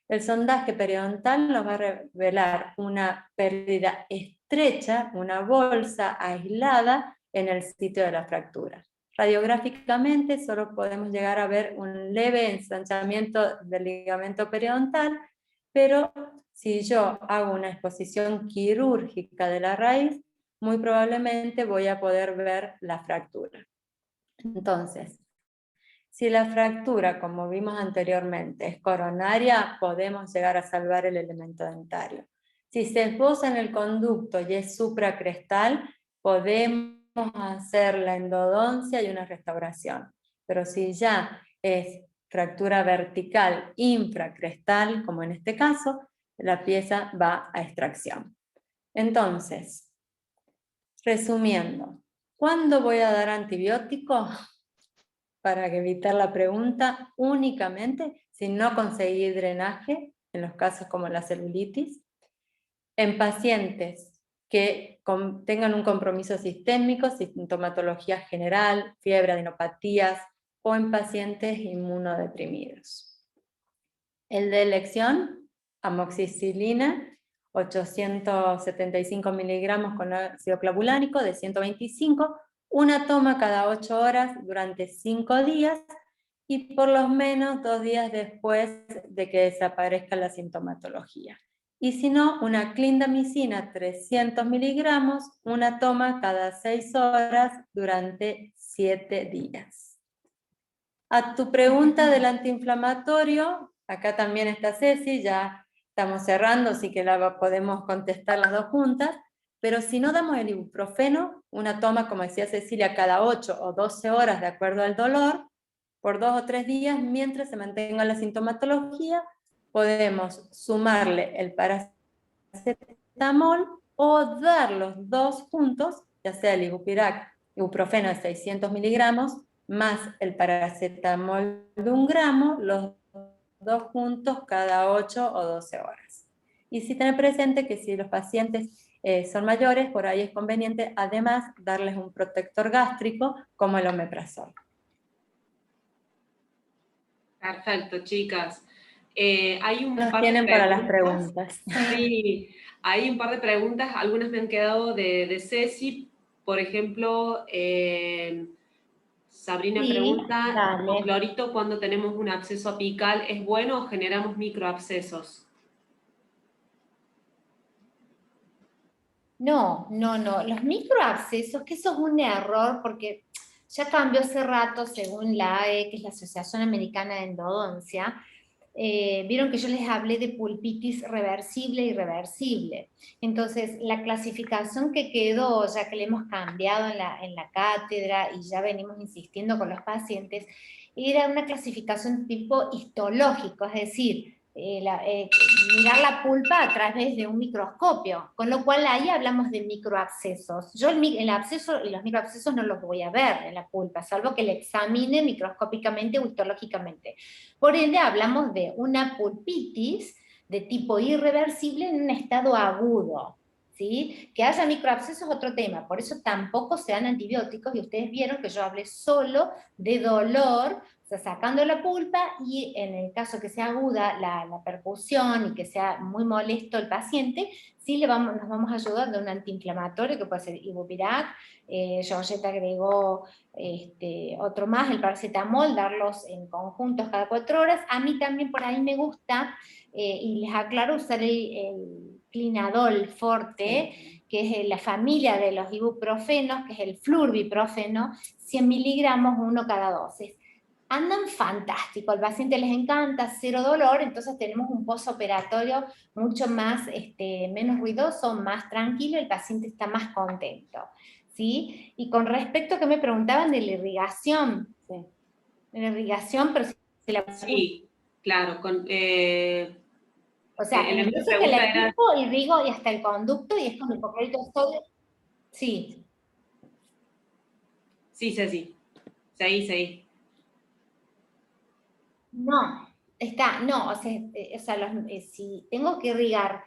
El sondaje periodontal nos va a revelar una pérdida estrecha, una bolsa aislada en el sitio de la fractura. Radiográficamente solo podemos llegar a ver un leve ensanchamiento del ligamento periodontal, pero si yo hago una exposición quirúrgica de la raíz, muy probablemente voy a poder ver la fractura. Entonces, si la fractura, como vimos anteriormente, es coronaria, podemos llegar a salvar el elemento dentario. Si se esboza en el conducto y es supracrestal, podemos hacer la endodoncia y una restauración. Pero si ya es fractura vertical infracrestal, como en este caso, la pieza va a extracción. Entonces, resumiendo, ¿cuándo voy a dar antibiótico? Para evitar la pregunta, únicamente si no conseguí drenaje, en los casos como la celulitis, en pacientes que tengan un compromiso sistémico, sintomatología general, fiebre, adenopatías, o en pacientes inmunodeprimidos. El de elección, amoxicilina, 875 miligramos con ácido clavulánico de 125, una toma cada 8 horas durante 5 días y por lo menos 2 días después de que desaparezca la sintomatología. Y si no, una clindamicina 300 miligramos, una toma cada 6 horas durante 7 días. A tu pregunta del antiinflamatorio, acá también está Ceci, ya estamos cerrando, así que la podemos contestar las dos juntas. Pero si no damos el ibuprofeno, una toma, como decía Cecilia, cada 8 o 12 horas de acuerdo al dolor, por 2 o 3 días, mientras se mantenga la sintomatología, podemos sumarle el paracetamol o dar los dos juntos, ya sea el ibuprofeno de 600 miligramos, más el paracetamol de 1 gramo, los dos juntos cada 8 o 12 horas. Y sí tener presente que si los pacientes son mayores, por ahí es conveniente además darles un protector gástrico como el omeprazol. Perfecto, chicas. Hay un Nos par tienen de para las preguntas. Sí, hay un par de preguntas, algunas me han quedado de Ceci. Por ejemplo, Sabrina Sí, pregunta, dale. ¿con clorito cuando tenemos un absceso apical es bueno o generamos microabscesos? No. Los microabscesos, que eso es un error porque ya cambió hace rato según la AE, que es la Asociación Americana de Endodoncia. Vieron que yo les hablé de pulpitis reversible y irreversible. Entonces, la clasificación que quedó, ya que le hemos cambiado en la cátedra y ya venimos insistiendo con los pacientes, era una clasificación tipo histológico, es decir, mirar la pulpa a través de un microscopio, con lo cual ahí hablamos de microabscesos. Yo el absceso y los microabscesos no los voy a ver en la pulpa, salvo que le examine microscópicamente o histológicamente. Por ende, hablamos de una pulpitis de tipo irreversible en un estado agudo. ¿Sí? Que haya microabscesos es otro tema, por eso tampoco se dan antibióticos, y ustedes vieron que yo hablé solo de dolor, o sea, sacando la pulpa, y en el caso que sea aguda la percusión y que sea muy molesto el paciente, sí nos vamos a ayudar de un antiinflamatorio que puede ser Ibupirac. Georgette agregó otro más, el paracetamol, darlos en conjuntos cada 4 horas. A mí también por ahí me gusta, y les aclaro, usar el Clinadol Forte, sí, que es la familia de los ibuprofenos, que es el flurbiprofeno, 100 miligramos, uno cada 12. Andan fantástico, al paciente les encanta, cero dolor, entonces tenemos un postoperatorio mucho más, menos ruidoso, más tranquilo, el paciente está más contento. ¿Sí? Y con respecto a que me preguntaban de la irrigación, sí, de la irrigación, pero si la... Sí, claro, o sea, incluso que el equipo irrigo y hasta el conducto, y es con hipoclorito de sodio. Sí. Sí, Ceci. Seguí. No, o sea, si tengo que irrigar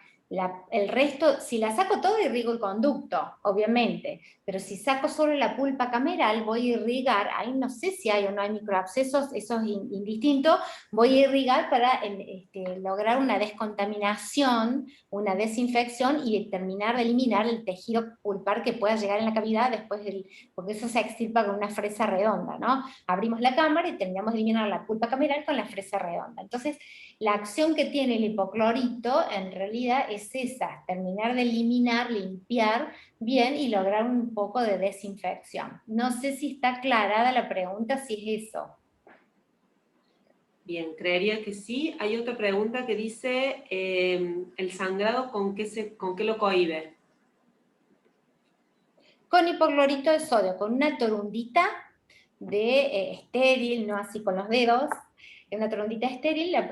el resto, si la saco todo, irrigo el conducto, obviamente, pero si saco solo la pulpa cameral, voy a irrigar, ahí no sé si hay o no hay microabscesos, eso es indistinto, voy a irrigar para lograr una descontaminación, una desinfección, y terminar de eliminar el tejido pulpar que pueda llegar en la cavidad después porque eso se extirpa con una fresa redonda, ¿no? Abrimos la cámara y terminamos de eliminar la pulpa cameral con la fresa redonda. Entonces, la acción que tiene el hipoclorito en realidad es esa, terminar de eliminar, limpiar bien y lograr un poco de desinfección. No sé si está aclarada la pregunta, si es eso. Bien, creería que sí. Hay otra pregunta que dice, ¿el sangrado con qué lo cohíbe? Con hipoclorito de sodio, con una torundita de estéril, no así con los dedos, una torundita estéril, la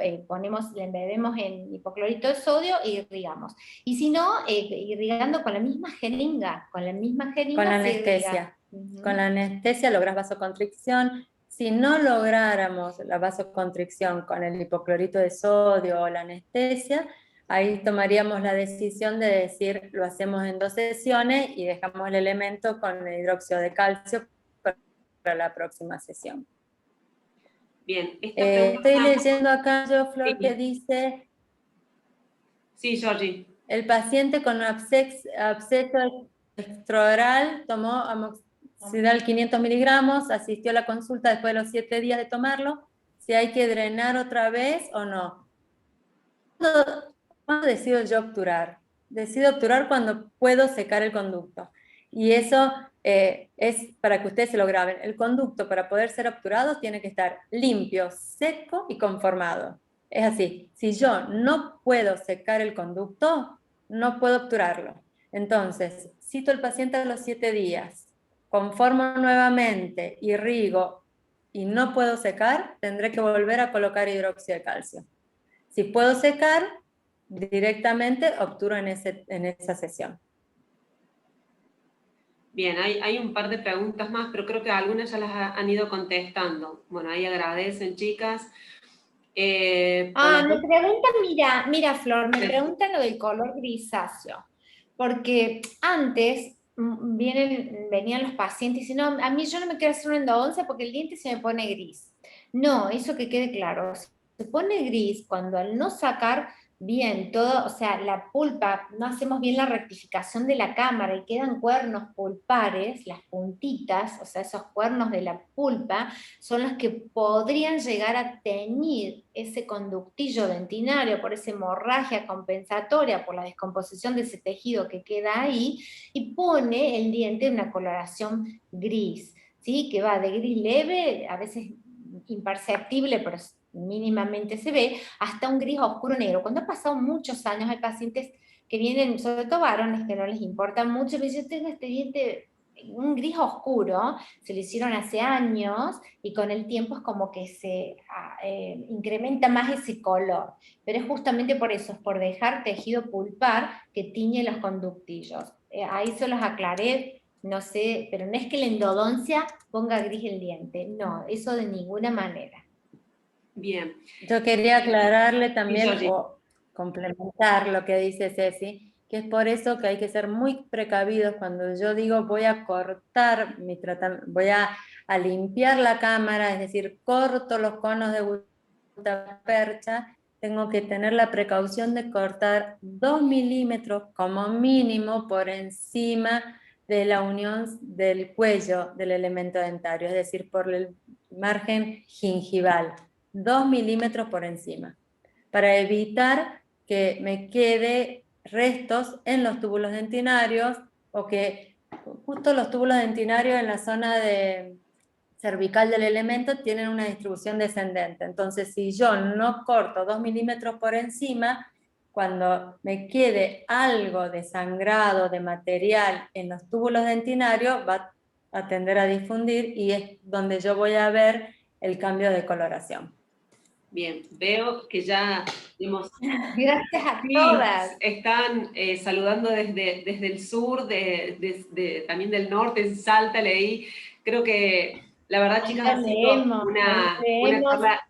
embebemos en hipoclorito de sodio y irrigamos. Y si no, irrigando con la misma jeringa, con la anestesia. Con la anestesia logras vasoconstricción. Si no lográramos la vasoconstricción con el hipoclorito de sodio o la anestesia, ahí tomaríamos la decisión de decir, lo hacemos en 2 sesiones y dejamos el elemento con el hidróxido de calcio para la próxima sesión. Bien, estoy leyendo acá, Flor, que dice... Sí, Georgie. El paciente con absceso extraoral tomó amoxidal 500 miligramos, asistió a la consulta después de los 7 días de tomarlo, si hay que drenar otra vez o no. ¿Cuándo decido yo obturar? Decido obturar cuando puedo secar el conducto. Y eso es para que ustedes se lo graben. El conducto, para poder ser obturado, tiene que estar limpio, seco y conformado. Es así. Si yo no puedo secar el conducto, no puedo obturarlo. Entonces, cito al paciente a los 7 días, conformo nuevamente, irrigo y no puedo secar, tendré que volver a colocar hidróxido de calcio. Si puedo secar, directamente obturo en esa sesión. Bien, hay un par de preguntas más, pero creo que algunas ya las han ido contestando. Bueno, ahí agradecen, chicas. Me preguntan, mira Flor, me preguntan lo del color grisáceo, porque antes venían los pacientes y dicen, no, a mí yo no me quiero hacer una endodoncia porque el diente se me pone gris. No, eso que quede claro, se pone gris cuando al no sacar bien todo, o sea, la pulpa, no hacemos bien la rectificación de la cámara y quedan cuernos pulpares, las puntitas, o sea, esos cuernos de la pulpa, son los que podrían llegar a teñir ese conductillo dentinario por esa hemorragia compensatoria, por la descomposición de ese tejido que queda ahí, y pone el diente en una coloración gris, ¿sí? Que va de gris leve, a veces imperceptible, pero mínimamente se ve, hasta un gris oscuro negro. Cuando ha pasado muchos años, hay pacientes que vienen, sobre todo varones, que no les importa mucho, pero yo tengo este diente, un gris oscuro, se lo hicieron hace años, y con el tiempo es como que se incrementa más ese color. Pero es justamente por eso, es por dejar tejido pulpar que tiñe los conductillos. Ahí se los aclaré, no sé, pero no es que la endodoncia ponga gris el diente, no, eso de ninguna manera. Bien. Yo quería aclararle también, complementar lo que dice Ceci, que es por eso que hay que ser muy precavidos cuando yo digo voy a cortar mi tratamiento, voy a limpiar la cámara, es decir, corto los conos de gutapercha, tengo que tener la precaución de cortar 2 milímetros como mínimo por encima de la unión del cuello del elemento dentario, es decir, por el margen gingival, 2 milímetros por encima, para evitar que me quede restos en los túbulos dentinarios o que justo los túbulos dentinarios en la zona de cervical del elemento tienen una distribución descendente. Entonces, si yo no corto 2 milímetros por encima, cuando me quede algo de sangrado, de material en los túbulos dentinarios, va a tender a difundir y es donde yo voy a ver el cambio de coloración. Bien, veo que ya hemos... Gracias a Sí, todas. están saludando desde el sur, también del norte, en Salta leí. Creo que, la verdad, chicas, ha sido Leemos, una leemos. charla